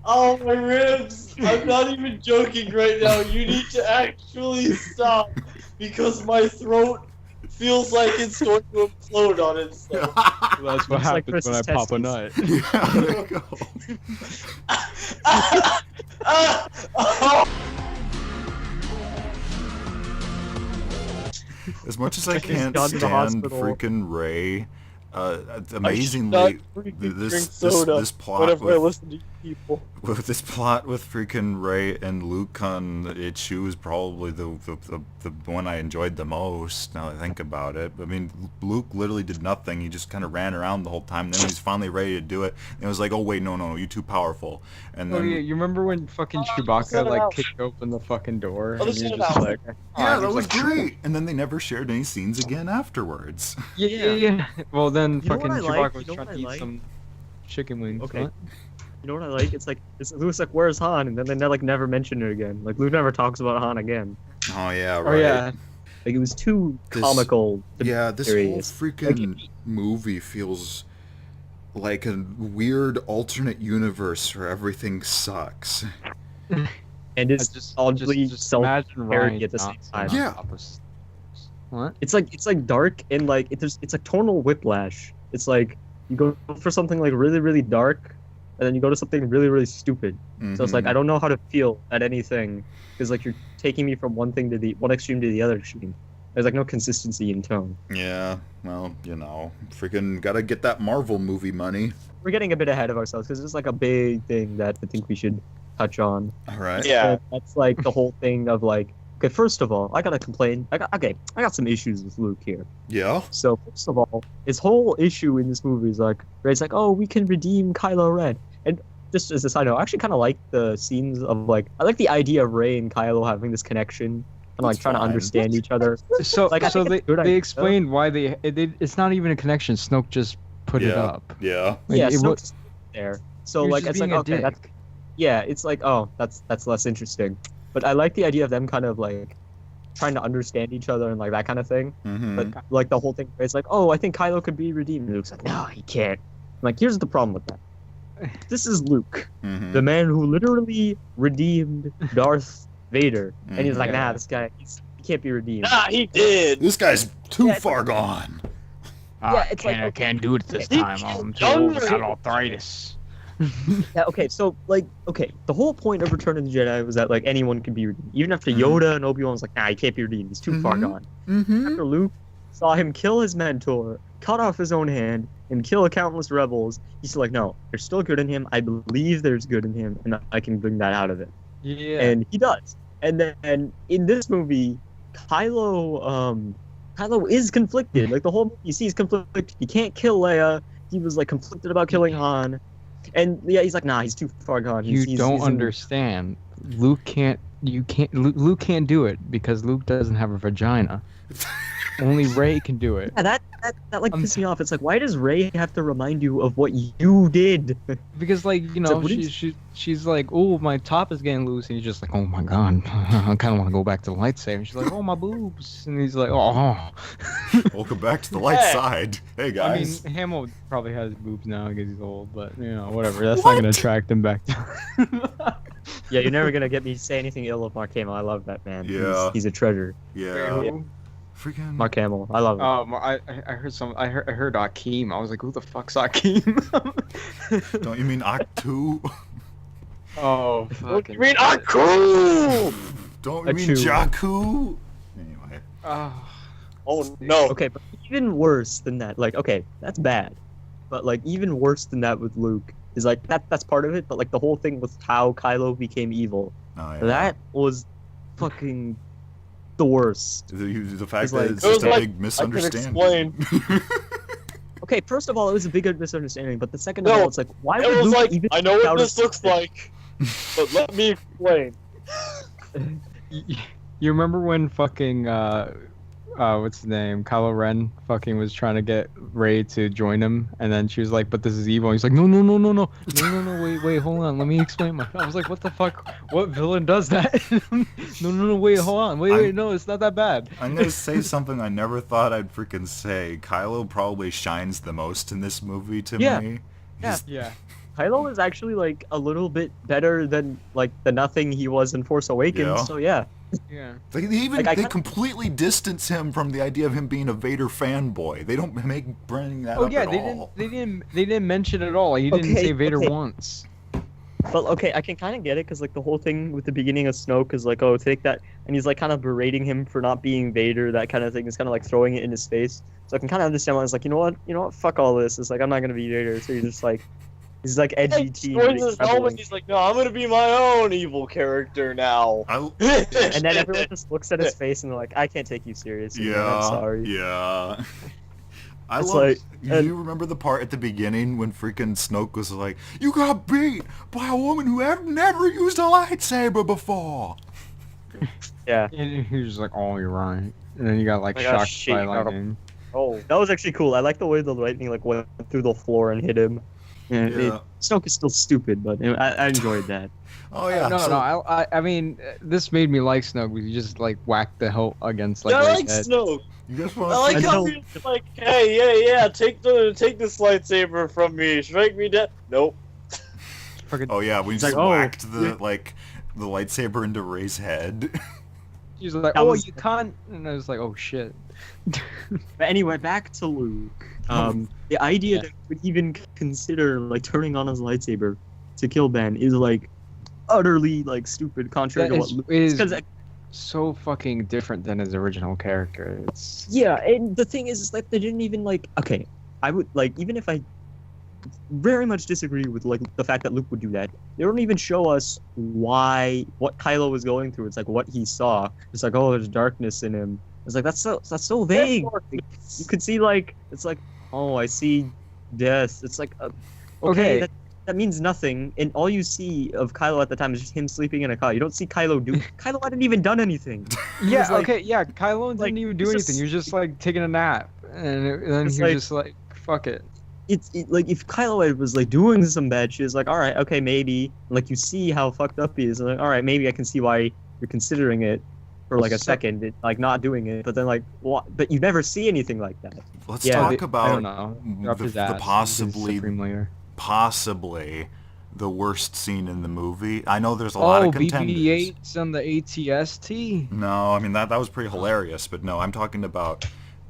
Oh my ribs! I'm not even joking right now. You need to actually stop because my throat feels like it's going to implode on itself. that's what Looks like happens when I Chris's pop a testes. nut. Yeah, there you go. As much as I can't gone to the stand hospital. freaking Ray, I amazingly, should not freaking this drink soda this plot whenever I with, listen to people. with this plot with freaking Ray and Luke on its shoe is probably the one I enjoyed the most. Now that I think about it, I mean, Luke literally did nothing. He just kind of ran around the whole time. Then he's finally ready to do it, and it was like, oh wait, no, you're too powerful. And Oh then yeah, you remember when fucking Chewbacca like kicked open the fucking door and Let's you're get just it out. like, yeah, oh, that he's was like, great. And then they never shared any scenes again afterwards. Yeah. Well then You know what fucking I like? Chewbacca was You know trying what to I eat like? some chicken wings. Okay. What? You know what I like? It's like Luke's like, "Where's Han?" And then they like never mention it again. Like Luke never talks about Han again. Oh yeah, Oh right. yeah. Like it was too This- comical. To be Yeah, this whole serious. freaking movie feels like a weird alternate universe where everything sucks. And I it's oddly just imagine self-parody Ryan at the not same time. being on Yeah. top of what? It's like dark and like it's like tonal whiplash. It's like you go for something like really really dark, and then you go to something really really stupid. So it's like Mhm. I don't know how to feel at anything because like you're taking me from one thing to the one extreme to the other extreme. There's like no consistency in tone. Yeah, well, freaking gotta get that Marvel movie money. We're getting a bit ahead of ourselves because it's like a big thing that I think we should touch on. All right. Yeah. And that's like the whole thing of like, okay, first of all, I gotta complain. I got some issues with Luke here. Yeah. So first of all, his whole issue in this movie is like, Rey's like, oh, we can redeem Kylo Ren. And just as a side note, I actually kind of like the scenes of like, I like the idea of Rey and Kylo having this connection and like That's trying to fine. understand each other. So Like, I so think they it's a good they idea. explained why it's not even a connection. Snoke just put it Yeah. up. Yeah. Like, Yeah, it wa- Snoke's there. So he was like, just it's like being a okay, that's dick. yeah, it's like oh, that's less interesting. But I like the idea of them kind of like trying to understand each other and like that kind of thing. Mm-hmm. But like the whole thing, it's like, oh, I think Kylo could be redeemed. And Luke's like, no, he can't. I'm like, here's the problem with that. This is Luke, Mm-hmm. the man who literally redeemed Darth Vader, and he's like, Yeah. nah, this guy, he can't be redeemed. Nah, he did. This guy's too Yeah, it's far like- gone. Yeah, it's like, okay. can't do it this He time. I'm too done old. it. Got arthritis. Yeah, okay, so like, okay, the whole point of Return of the Jedi was that like anyone could be redeemed. Even after Mhm. Yoda and Obi-Wan was like, nah, he can't be redeemed. He's too far Mhm. gone. Mm-hmm. After Luke saw him kill his mentor, cut off his own hand, and kill countless rebels, he's like, no, there's still good in him. I believe there's good in him, and I can bring that out of it. Yeah. And he does. And then in this movie, Kylo is conflicted. Like the whole movie, you see he's conflicted. He can't kill Leia. He was like conflicted about killing Han. And yeah, he's like, nah, he's too far gone. You He's don't in- understand. Luke can't. Luke can't do it because Luke doesn't have a vagina. Only Rey can do it. Yeah, that like I'm- pissed me off. It's like, why does Rey have to remind you of what you did? Because like So what is- she's like, oh, my top is getting loose, and he's just like, oh my god, I kind of want to go back to the lightsaber. And she's like, oh, my boobs, and he's like, oh. Welcome back to the light Hey. side. Hey guys. I mean, Hamill probably has boobs now because he's old, but you know, whatever. That's not gonna attract him back to. Yeah, you're never gonna get me to say anything ill of Mark Hamill. I love that man. Yeah. He's a treasure. yeah. Freaking. Mark Hamill. I love him. I heard Akeem. I was like, who the fuck's Akeem? Don't you mean Octu? Oh, What do fucking. you mean? I'm cool. Don't you mean Achu. Jakku? Anyway. Oh no. Okay, but even worse than that, like, okay, that's bad. But like even worse than that with Luke is like that's part of it, but like the whole thing with how Kylo became evil. Oh, yeah. That was fucking the worst. The fact It's that like- it's It was just a like- big misunderstanding. explain. Okay, first of all, it was a big misunderstanding, but the second No, of all, it's like, why It would was Luke like, even I know what out this of- looks like, but let me explain. You remember when fucking what's his name? Kylo Ren fucking was trying to get Rey to join him, and then she was like, "But this is evil." He's like, "No, wait, hold on, let me explain I was like, "What the fuck? What villain does that?" No, wait, hold on, wait, no, it's not that bad. I'm gonna say something I never thought I'd freaking say. Kylo probably shines the most in this movie to me. Yeah. Kylo is actually like a little bit better than like the nothing he was in Force Awakens. Yeah. So yeah. Yeah. They even Like, they completely distance him from the idea of him being a Vader fanboy. They don't bring that Oh up yeah, at they all. didn't mention it at all. He didn't Okay, say Vader okay. once. But okay, I can kind of get it because like the whole thing with the beginning of Snoke is like, oh, take that, and he's like kind of berating him for not being Vader. That kind of thing is kind of like throwing it in his face. So I can kind of understand why it's like, you know what, fuck all this. It's like I'm not gonna be Vader. So he's just like, he's like edgy He teen. destroys his helmet, rebelling. he's like, no, I'm gonna be my own evil character now. I- And then everyone just looks at his face and they're like, I can't take you seriously. man. I'm sorry. Yeah. I It's love. like- Do you remember the part at the beginning when freaking Snoke was like, "You got beat by a woman who have never used a lightsaber before"? Yeah. And he was just like, "Oh, you're right." And then you got like I got shocked shit by out of- lightning. Oh, that was actually cool. I like the way the lightning like went through the floor and hit him. And Yeah. Snoke is still stupid, but I enjoyed that. Oh yeah. No, so- no. I mean, this made me like Snoke because you just like whacked the hilt against like. Yeah, I Rey's like head. Snoke. You guys want I like I how know. he's like, hey, yeah, take this lightsaber from me, strike me down. Nope. Fucking, Oh yeah, we It's just like, oh, whacked the yeah. the lightsaber into Rey's head. He's like, That "Oh, was- you can't," and I was like, "Oh shit." But anyway, back to Luke. The idea that he would even consider like turning on his lightsaber to kill Ben is like utterly like stupid, contrary That to is, what Luke. it is Because so fucking different than his original character. It's yeah, and the thing is like they didn't even like. Okay, I would like even if I very much disagree with like the fact that Luke would do that. They don't even show us what Kylo was going through. It's like what he saw. It's like, oh, there's darkness in him. It's like that's so vague. You could see like it's like, oh, I see death. It's like Okay. that means nothing, and all you see of Kylo at the time is just him sleeping in a car. You don't see Kylo do. Kylo hadn't even done anything. yeah, was like- okay, yeah. Kylo didn't like, even do he's anything. just- He was just like taking a nap, and then It's he like- was just like, "Fuck it." It's like if Kylo was like doing some bad shit, it's like, all right, okay, maybe. Like you see how fucked up he is, and like, all right, maybe I can see why you're considering it for like a So- second, like not doing it. But then like, what? But you never see anything like that. Let's Yeah, talk I don't about know. Drop his the ass. He's possibly Supreme Leader. possibly the worst scene in the movie. I know there's a lot Oh, of contenders. BB-8's on the ATST. No, I mean that was pretty hilarious, but no, I'm talking about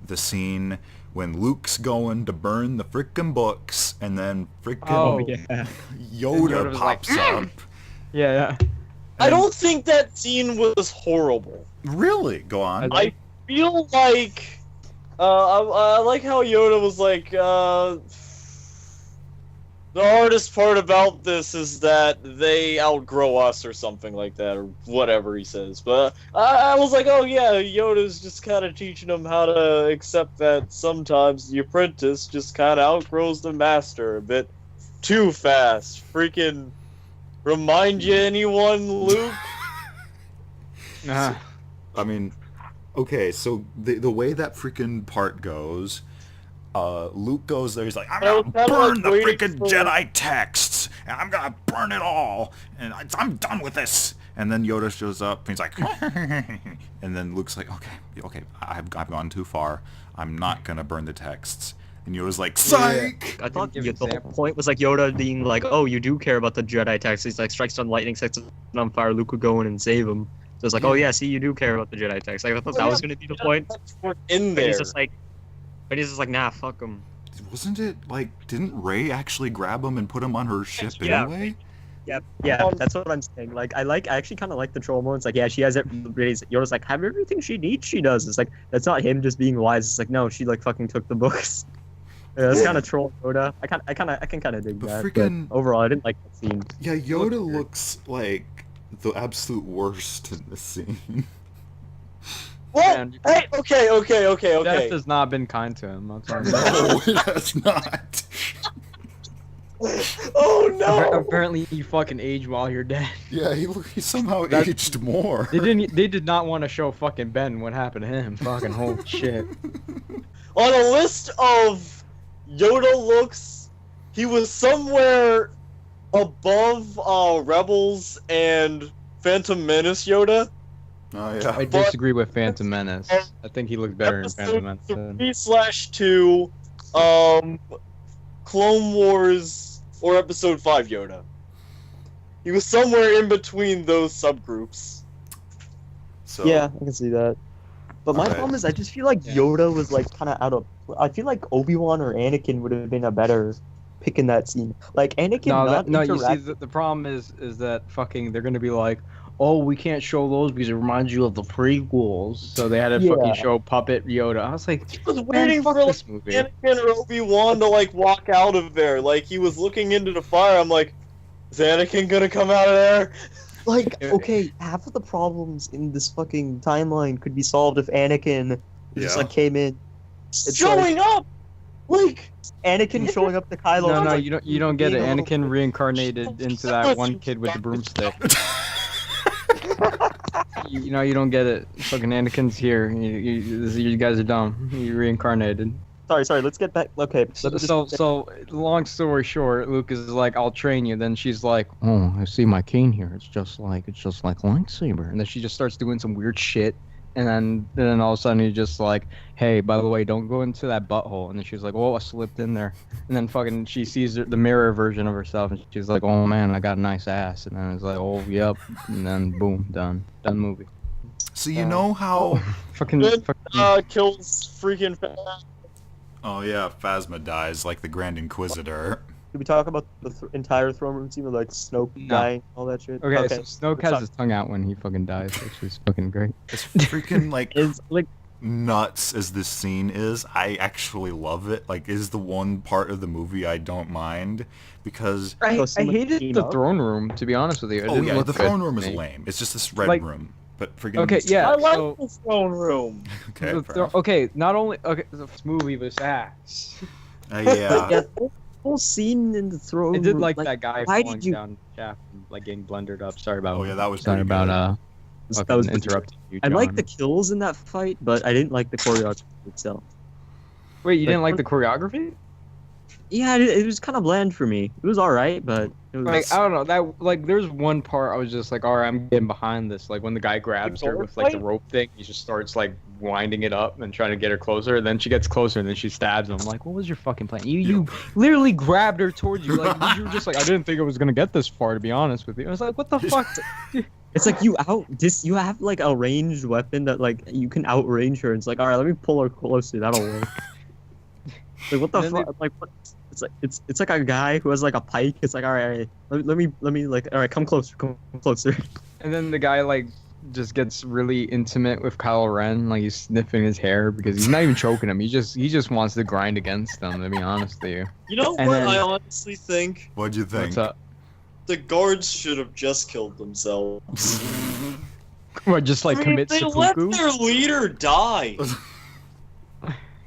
the scene when Luke's going to burn the frickin' books, and then frickin' Oh, yeah. Yoda Yoda was like, pops up. Yeah. I don't think that scene was horrible. Really? Go on. I feel like, I like how Yoda was like, the hardest part about this is that they outgrow us or something like that, or whatever he says. But I was like, oh yeah, Yoda's just kind of teaching them how to accept that sometimes the apprentice just kind of outgrows the master a bit too fast. Freaking remind you anyone, Luke? Ah. I mean, okay, so the way that freaking part goes, Luke goes there, he's like, I'm I was gonna kinda, burn like, the waiting freaking for- Jedi texts, and I'm gonna burn it all, and I'm done with this. And then Yoda shows up, and he's like, and then Luke's like, okay, I've gone too far. I'm not gonna burn the texts. And Yoda's like, psych! I thought Give the whole examples. point was like Yoda being like, oh, you do care about the Jedi text. He's like strikes on lightning, sets it on fire. Luke would go in and save him. So it's like, oh yeah, see, you do care about the Jedi text. Like, I thought that was gonna be the point. In But there. he's just like, nah, fuck him. Wasn't it, like, didn't Rey actually grab him and put him on her ship Yeah. anyway? Yeah, that's what I'm saying. Like, I actually kind of like the troll moments. Like, yeah, she has it. Yoda's like, have everything she needs. She does. It's like that's not him just being wise. It's like no, she like fucking took the books. Yeah, that's kind of troll Yoda. I can kind of dig But that. freaking- But overall, I didn't like that scene. Yeah, Yoda looks like the absolute worst in this scene. Well, Man, hey, okay. Death has not been kind to him. I'll tell you that. No, it has not. Oh no! Apparently, you fucking age while you're dead. Yeah, he somehow That- aged more. They did not want to show fucking Ben what happened to him. Fucking holy shit. On a list of Yoda looks, he was somewhere above Rebels and Phantom Menace Yoda. Oh yeah. I disagree with Phantom Menace. I think he looked better in Phantom Menace. 3/2, Clone Wars or Episode 5 Yoda. He was somewhere in between those subgroups. So, Yeah, I can see that. But my Alright. problem is, I just feel like Yeah. Yoda was like kind of out of. I feel like Obi-Wan or Anakin would have been a better pick in that scene. Like Anakin, No, you see, interact- the problem is that fucking they're gonna be like, oh, we can't show those because it reminds you of the prequels. So they had to fucking Yeah. show Puppet Yoda. I was like, I was man, waiting fuck for like, this movie. Anakin or Obi-Wan to like walk out of there. Like he was looking into the fire. I'm like, is Anakin gonna come out of there? Like, okay, half of the problems in this fucking timeline could be solved if Anakin just Yeah. like came in. It's Showing up! Like, Anakin showing up to Kylo. No, Ren. you don't get it. You know- Anakin reincarnated into that one kid with the broomstick. You don't get it. Fucking Anakin's here. You guys are dumb. You reincarnated. Sorry. Let's get back. Okay. So long story short, Luke is like, I'll train you. Then she's like, oh, I see my cane here. It's just like lightsaber. And then she just starts doing some weird shit. And then all of a sudden he's just like, hey, by the way, don't go into that butthole. And then she's like, oh, I slipped in there. And then fucking she sees the mirror version of herself, and she's like, oh man, I got a nice ass. And then it's like, oh yep. And then boom, done movie. So you know how? Fucking. then kills freaking. Oh yeah, Phasma dies like the Grand Inquisitor. Did we talk about the entire throne room scene with like Snoke No. dying, all that shit? Okay, so Snoke has Sorry. his tongue out when he fucking dies, which is fucking great. As freaking like It's like nuts as this scene is, I actually love it. Like, is the one part of the movie I don't mind because I someone hated came the up? throne room, to be honest with you. It oh didn't yeah, look the good throne to room is me. lame. It's just this red Like- room, but freaking Okay, yeah. I like so, the throne room. Okay, the fair thro- enough. okay, not only this movie was ass. Yeah. yeah, the whole scene in the throne I did room, like that guy why falling did you- down the shaft and like getting blundered up. Sorry about. Oh, yeah, that was sorry pretty about good. that fucking was interrupting you. I like John. the kills in that fight, but I didn't like the choreography itself. Wait, you didn't like- like the choreography? Yeah, it was kind of bland for me. It was all right, but it was. Like I don't know that like there's one part I was just like, all right, I'm getting behind this. Like when the guy grabs her with like the rope thing, he just starts like winding it up and trying to get her closer. And then she gets closer and then she stabs him. I'm like, what was your fucking plan? You literally grabbed her towards you. Like you were just like, I didn't think I was gonna get this far, to be honest with you. I was like, what the fuck? It's like you have like a ranged weapon that like you can outrange her. It's like, all right, let me pull her closer. That'll work. Like what the And then fuck? Like what? It's like a guy who has like a pike. It's like, all right, let me like, all right, come closer. And then the guy like just gets really intimate with Kylo Ren, like he's sniffing his hair because he's not even choking him. He just wants to grind against him, to be honest with you. You know And what then- I honestly think? What'd you think? What's up? The guards should have just killed themselves. What, just like I mean, commit they let seppuku? their leader die.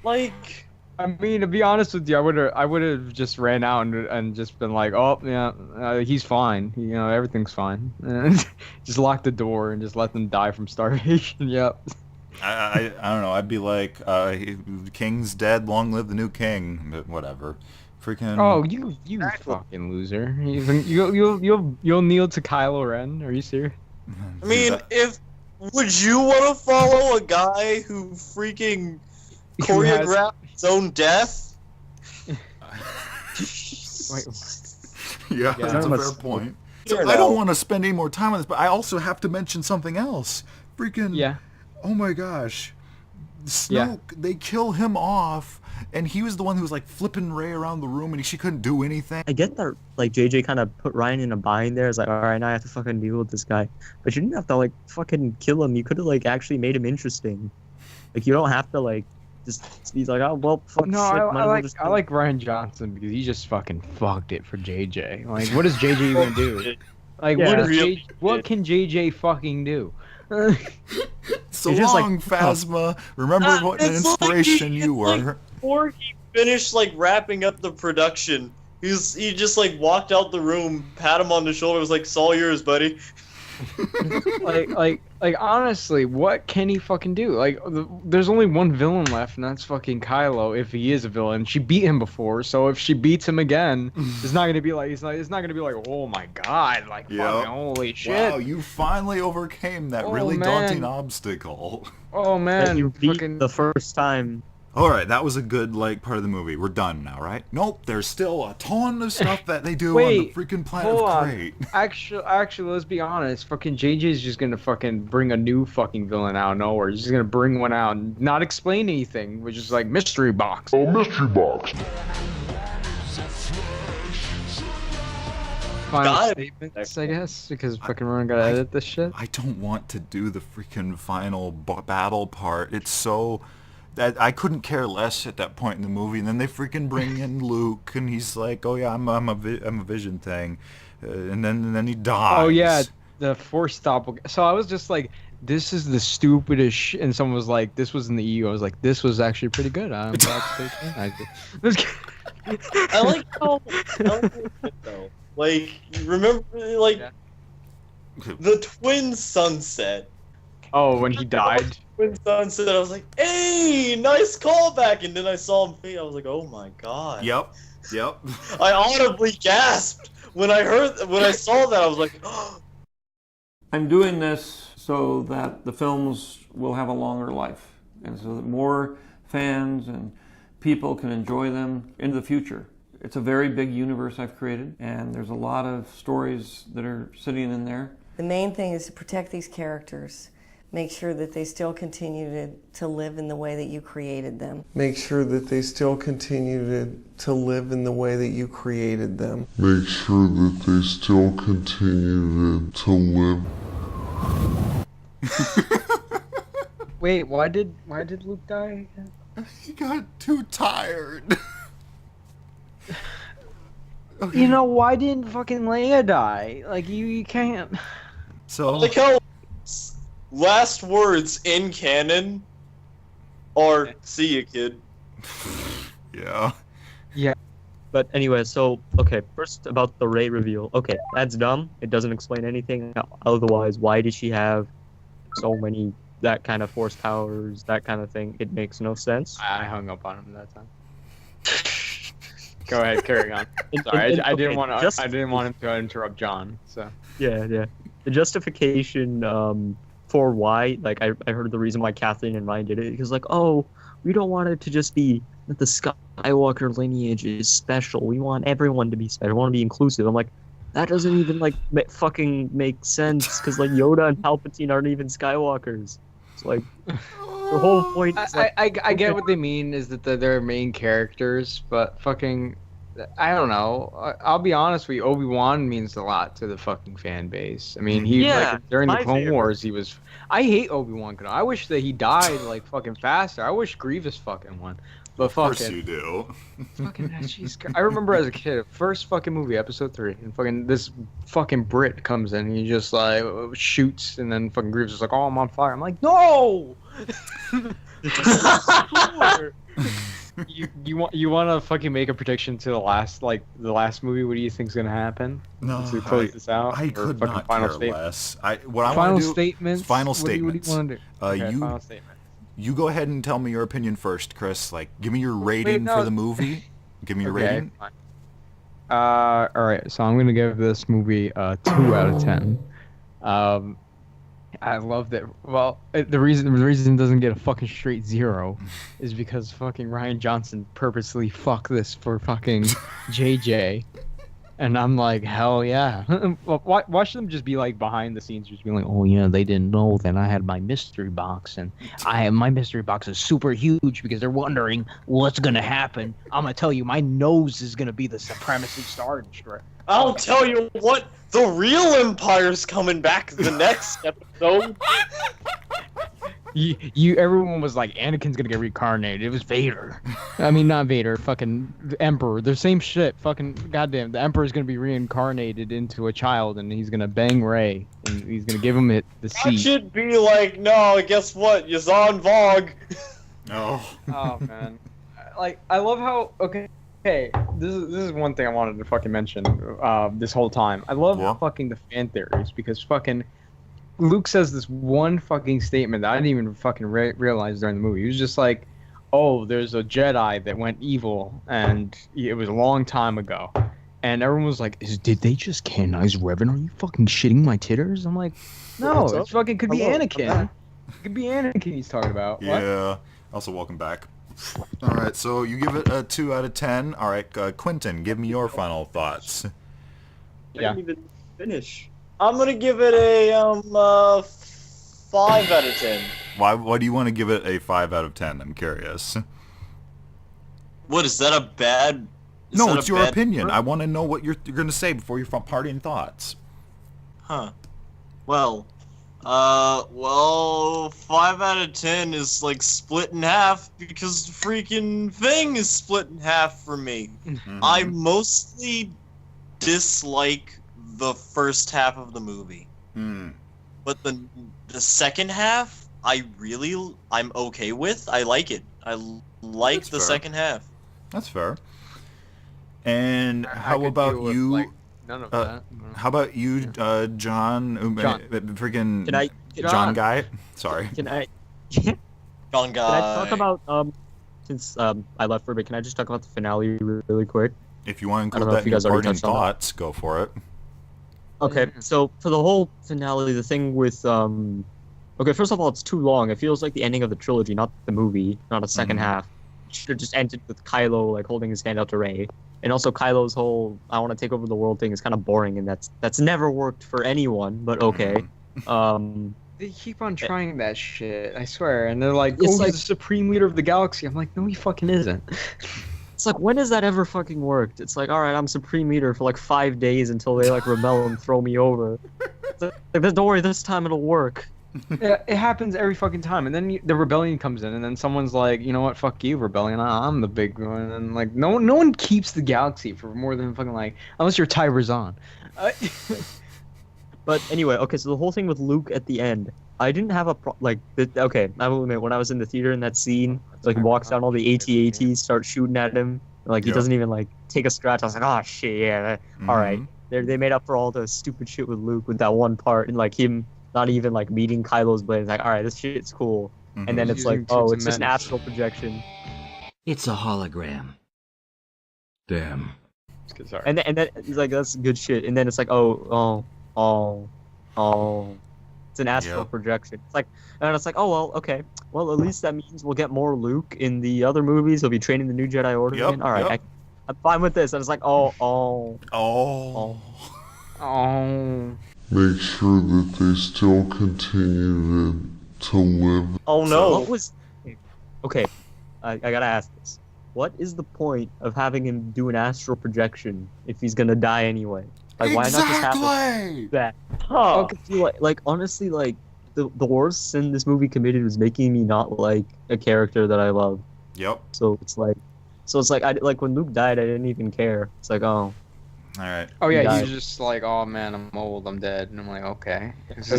Like, I mean, to be honest with you, I would have just ran out and just been like, oh yeah, he's fine. You know, everything's fine. And just lock the door and just let them die from starvation. Yep. I don't know. I'd be like, the king's dead. Long live the new king. But whatever. Freaking. Oh, you fucking loser. You'll kneel to Kylo Ren? Are you serious? I mean, would you want to follow a guy who freaking Who has- choreographed his own death? Wait, Yeah, Yeah. that's a fair Fair point. Fair I don't enough. want to spend any more time on this, but I also have to mention something else. Freaking. yeah. Oh my gosh. Snoke, Yeah. they kill him off, and he was the one who was like flipping Rey around the room, and she couldn't do anything. I get that like JJ kind of put Ryan in a bind there. It's like, all right, now I have to fucking deal with this guy. But you didn't have to like fucking kill him. You could have like actually made him interesting. Like you don't have to like just be like, oh well, fuck. No, shit, I might as well like just I kill like Ryan Johnson because he just fucking fucked it for JJ. Like, what is JJ gonna do? Like, Yeah. Really what can JJ fucking do? So You're just like, long, Phasma. Remember what an It's like inspiration he- you it's like- were. Before he finished like wrapping up the production, He just like walked out the room, pat him on the shoulder, was like, "It's all yours, buddy." like honestly, what can he fucking do? Like, there's only one villain left, and that's fucking Kylo. If he is a villain, she beat him before, so if she beats him again, it's not gonna be like it's not gonna be like, oh my god, like fucking holy shit. Wow, you finally overcame that really daunting obstacle. Oh man, That you beat fucking the first time. Alright, that was a good, like, part of the movie. We're done now, right? Nope, there's still a ton of stuff that they do on the freaking planet hold of on. Crate. Actually, let's be honest. Fucking JJ's just gonna fucking bring a new fucking villain out of nowhere. He's just gonna bring one out and not explain anything, which is like mystery box. Oh, mystery box. Final statements, I guess, because fucking Ronin gotta edit this shit. I don't want to do the freaking final battle part. It's so... that I couldn't care less at that point in the movie, and then they freaking bring in Luke, and he's like, "Oh yeah, I'm a vision thing," and then he dies. Oh yeah, the Force stop. So I was just like, "This is the stupidest," and someone was like, "This was in the EU." I was like, "This was actually pretty good." I'm I like how though. Like, remember, like the twin sunset. Oh, when he died. Twin sunset. I was like, "Hey, nice callback!" And then I saw him fade. I was like, "Oh my god." Yep. I audibly gasped when I saw that. I was like, "Oh." I'm doing this so that the films will have a longer life, and so that more fans and people can enjoy them in the future. It's a very big universe I've created, and there's a lot of stories that are sitting in there. The main thing is to protect these characters. Make sure that they still continue to live in the way that you created them. Make sure that they still continue to live in the way that you created them. Make sure that they still continue to live. Wait, why did Luke die? He got too tired. You know, why didn't fucking Leia die? Like, you can't. So Like how last words in canon are "See ya, kid." yeah. But anyway, so, okay, first about the Rey reveal. Okay, that's dumb. It doesn't explain anything. Otherwise, why did she have so many, that kind of force powers, that kind of thing? It makes no sense. I hung up on him that time. Go ahead, carry on. Sorry, I didn't want him to interrupt John. So Yeah. The justification for why, like, I heard the reason why Kathleen and Ryan did it, because, like, oh, we don't want it to just be that the Skywalker lineage is special. We want everyone to be special. We want to be inclusive. I'm like, that doesn't even, like, fucking make sense, because, like, Yoda and Palpatine aren't even Skywalkers. It's like, the whole point is, like, I get what they mean is that they're main characters, but fucking, I don't know. I'll be honest with you, Obi-Wan means a lot to the fucking fan base. I mean, during the Clone Wars, he was. I hate Obi-Wan Kenobi. I wish that he died like fucking faster. I wish Grievous fucking won. But of course you do. Fucking, I remember as a kid, first fucking movie, Episode 3, and fucking this fucking Brit comes in and he just like shoots, and then fucking Grievous is like, "Oh, I'm on fire." I'm like, "No!" You want to fucking make a prediction to the last movie? What do you think's gonna happen? No, to close this out. I could not final care statement? less. What I Final want to do. statements. Final What do you statements. want to do? Okay, You final statement. You go ahead and tell me your opinion first, Chris. Like, give me your rating for the movie. Give me your rating. Fine. All right. So I'm gonna give this movie a 2 out of 10. I loved it. Well, the reason it doesn't get a fucking straight 0 is because fucking Ryan Johnson purposely fucked this for fucking JJ. And I'm like, hell yeah. Watch them just be like behind the scenes, just being like, "Oh yeah, they didn't know that I had my mystery box, and my mystery box is super huge because they're wondering what's gonna happen. I'm gonna tell you, my nose is gonna be the Supremacy Star Destroyer." I'll tell you what, the real Empire's coming back the next episode. Everyone was like, Anakin's gonna get reincarnated. It was Vader. I mean, not Vader. Fucking the Emperor. The same shit. Fucking goddamn. The Emperor's gonna be reincarnated into a child, and he's gonna bang Rey, and he's gonna give him the That seat. should be like, no, guess what? Yazan Vogue. Oh. Oh man. Like, I love how. Okay. this is one thing I wanted to fucking mention this whole time. I love fucking the fan theories because fucking Luke says this one fucking statement that I didn't even fucking realize during the movie. He was just like, "Oh, there's a Jedi that went evil, and it was a long time ago." And everyone was like, "Did they just canonize Revan? Are you fucking shitting my titters?" I'm like, "No, it fucking could be Anakin. It could be Anakin he's talking about." Yeah. Also, welcome back. All right, so you give it a 2 out of 10. All right, Quentin, give me your final thoughts. I didn't even finish. I'm gonna give it a 5 out of 10. Why do you want to give it a 5 out of 10? I'm curious. What is that a bad? No, it's your opinion. I want to know what you're going to say before your parting thoughts. Huh. Well, 5 out of 10 is like split in half because the freaking thing is split in half for me. I mostly dislike the first half of the movie. But the second half, I'm okay with. I like it. I like the second half. That's fair. And how about you? Like, none of that. How about you, John? Freaking John Guy. Sorry. Can I? John Guy. Can I talk about since I left for a bit? Can I just talk about the finale really quick? If you want to include that in your parting thoughts, go for it. Okay, so for the whole finale, the thing with okay, first of all, it's too long. It feels like the ending of the trilogy, not the movie, not a second half. It should have just ended with Kylo like holding his hand out to Rey. And also Kylo's whole "I want to take over the world" thing is kind of boring, and that's never worked for anyone. But okay. They keep on trying that shit, I swear, and they're like, "Oh, he's the supreme leader of the galaxy." I'm like, no, he fucking isn't. It's like, when has that ever fucking worked? It's like, all right, I'm supreme leader for like 5 days until they like rebel and throw me over. It's like, don't worry, this time it'll work. Yeah, it happens every fucking time, and then the rebellion comes in, and then someone's like, "You know what? Fuck you, rebellion. I'm the big one." And like, no one keeps the galaxy for more than fucking like, unless you're Ty Razan. But anyway, okay, so the whole thing with Luke at the end, I didn't have a okay, I will admit, when I was in the theater in that scene, like walks down all the AT-ATs, start shooting at him, like he doesn't even like take a scratch. I was like, oh shit, yeah, all right. They made up for all the stupid shit with Luke with that one part, and like him not even like meeting Kylo's blade. It's like, all right, this shit's cool. And then it's like, oh, it's just an astral projection. It's a hologram. Damn. And then he's like, that's good shit. And then it's like, oh, it's an astral projection. It's like, and it's like, oh well, okay. Well, at least that means we'll get more Luke in the other movies. He'll be training the new Jedi Order again. All right, I'm fine with this. And it's like, oh. Make sure that they still continue to live. Oh no. What was? Okay, I gotta ask this. What is the point of having him do an astral projection if he's gonna die anyway? Like, why not just have that? Huh. Okay, like honestly, like the worst sin this movie committed was making me not like a character that I love. Yep. So it's like I like when Luke died, I didn't even care. It's like, oh. All right. Oh yeah, he's just like, oh man, I'm old, I'm dead, and I'm like, okay. So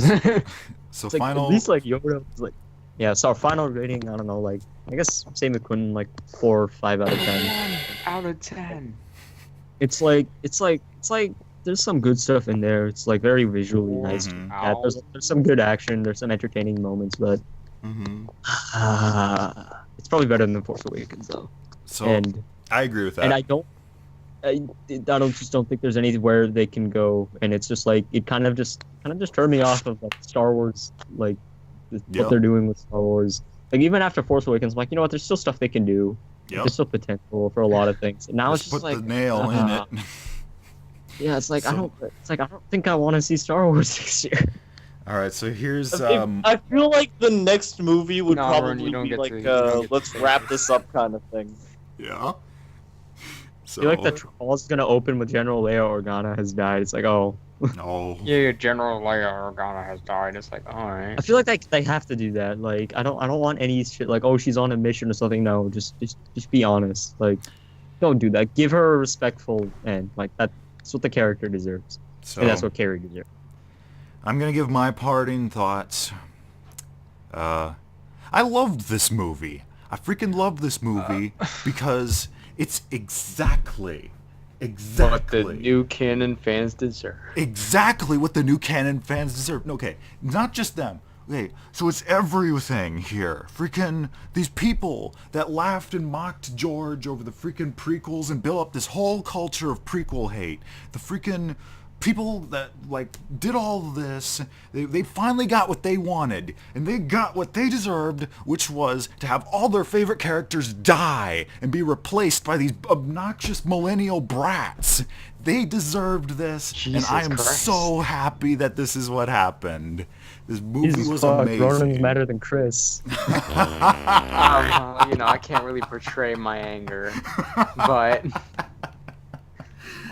it's final. Like, at least like Yoda was like, yeah. So our final rating, I don't know, like I guess same with Quentin, like 4 or 5 out of 10. Out of 10. It's like there's some good stuff in there. It's like very visually nice. Yeah, there's some good action. There's some entertaining moments, but it's probably better than Force Awakens though. So and I agree with that. And I don't think there's anywhere they can go. And it's just like it kind of just turned me off of like Star Wars, like what they're doing with Star Wars. Like even after Force Awakens, I'm like, you know what? There's still stuff they can do. There's still potential for a lot of things. And now it's just put like the nail in it. Yeah, it's like I don't think I want to see Star Wars next year. All right, so here's I feel like the next movie would probably you don't be get like to- let's wrap this up kind of thing. Yeah. I feel like the Troll's gonna open with General Leia Organa has died. It's like, oh. No. Yeah, General Leia Organa has died. It's like, all right. I feel like they have to do that. Like, I don't want any shit like, oh, she's on a mission or something. No, just be honest. Like, don't do that. Give her a respectful end. Like that's what the character deserves. So, and that's what Carrie deserves. I'm gonna give my parting thoughts. I loved this movie. I freaking loved this movie because It's exactly What the new canon fans deserve. Exactly what the new canon fans deserve. Okay, not just them. Okay, so it's everything here. Freaking these people that laughed and mocked George over the freaking prequels and built up this whole culture of prequel hate. The freaking people that like did all of this, they finally got what they wanted, and they got what they deserved, which was to have all their favorite characters die and be replaced by these obnoxious millennial brats. They deserved this, Jesus and I am Christ. so happy that this is what happened. This movie Jesus was fuck, amazing. Ronan's better than Chris. I can't really portray my anger, but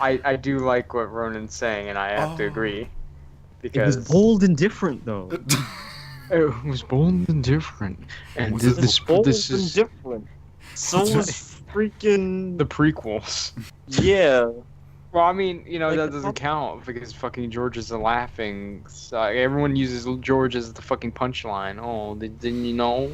I do like what Ronan's saying, and I have to agree. It Because was bold and different, though. it was bold and different, and Was this, it this, Bold this and is different. So was freaking the prequels. yeah. Well, I mean, Like, that doesn't count because fucking George is a laughing. Everyone uses George as the fucking punchline. Oh, didn't you know?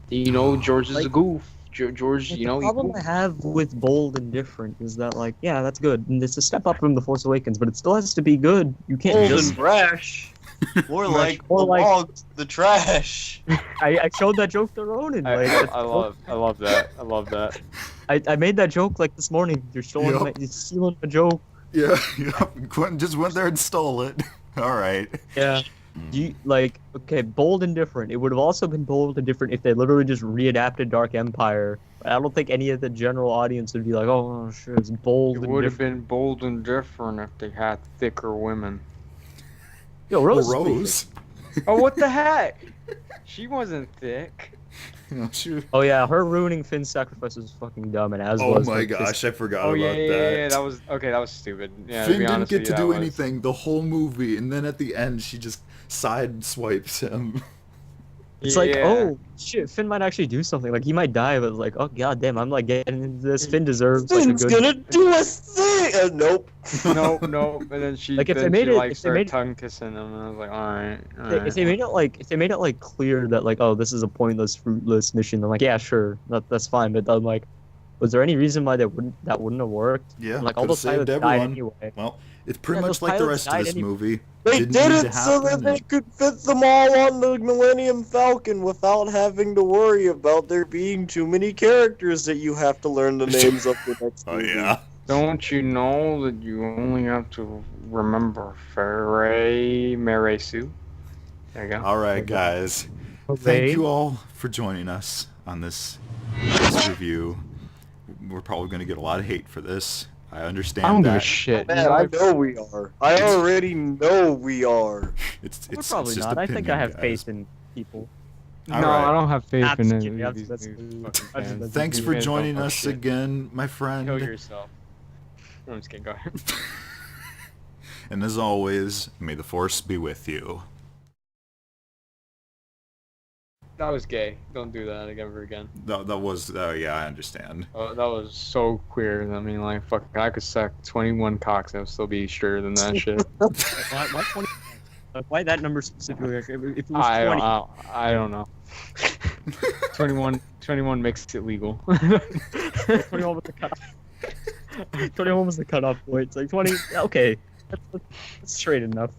Did you know George is a goof? George, Like, you know. the problem I have with bold and different is that, like, yeah, that's good, and it's a step up from the Force Awakens, but it still has to be good. You can't Bold just. and brash. More like More like- belongs to the trash. I showed that joke to Ronan. Like, I love that. I love that. I made that joke like this morning. You're stealing a joke. Yeah, Quentin just went there and stole it. All right. Yeah. Okay, bold and different. It would have also been bold and different if they literally just readapted Dark Empire. I don't think any of the general audience would be like, oh shit, it's bold It and would have different. been bold and different if they had thicker women. Yo, Rose. Oh, Rose. Oh, what the heck? She wasn't thick. Oh yeah, her ruining Finn's sacrifice was fucking dumb, and as Oh was my like, gosh, I forgot Oh about yeah, that. that was okay. That was stupid. Yeah, Finn to be didn't honest get with to you, do that was- anything the whole movie, and then at the end, she just side swipes him. It's like, Yeah. oh shit, Finn might actually do something. Like he might die, but like, oh god damn, I'm like getting into this. Finn deserves like a Finn's good. gonna do a thing. Nope. Nope. And then she Like, if then they made she, it- like if they started made- tongue kissing him, and I was like, all right. If they made it like clear that like, oh, this is a pointless, fruitless mission, I'm like, yeah, sure, that's fine. But I'm like, was there any reason why that wouldn't have worked? Yeah, Like all could've those pilots saved died everyone. anyway. Well, it's pretty Yeah, much those like the pilots rest of died this anyway. movie. They Didn't did need it to so that happen, they could fit them all on the Millennium Falcon without having to worry about there being too many characters that you have to learn the names of the next Oh movie. yeah. Don't you know that you only have to remember Mary Sue? There you go. All right, guys. Thank you all for joining us on this review. We're probably going to get a lot of hate for this. I understand I don't that. give a shit. Man, I know we are. I already know we are. It's Probably just not. I think I opinion, have guys. faith in people. No, Alright. I don't have faith I'm in just it. kidding, These that's- fucking that's- fans. Thanks These for fans don't joining fuck us shit. again, my friend. Kill yourself. I'm just kidding. Go ahead. And as always, may the force be with you. That was gay. Don't do that ever again. That was, yeah, I understand. Oh, that was so queer. I mean, like, fuck, I could suck 21 cocks and I'd still be straighter than that shit. Why 20? Why that number specifically? Like, if it was I 20, don't know. 21 makes it legal. 21 was the cutoff. 21 was the cutoff point. It's like 20. Okay, that's straight enough.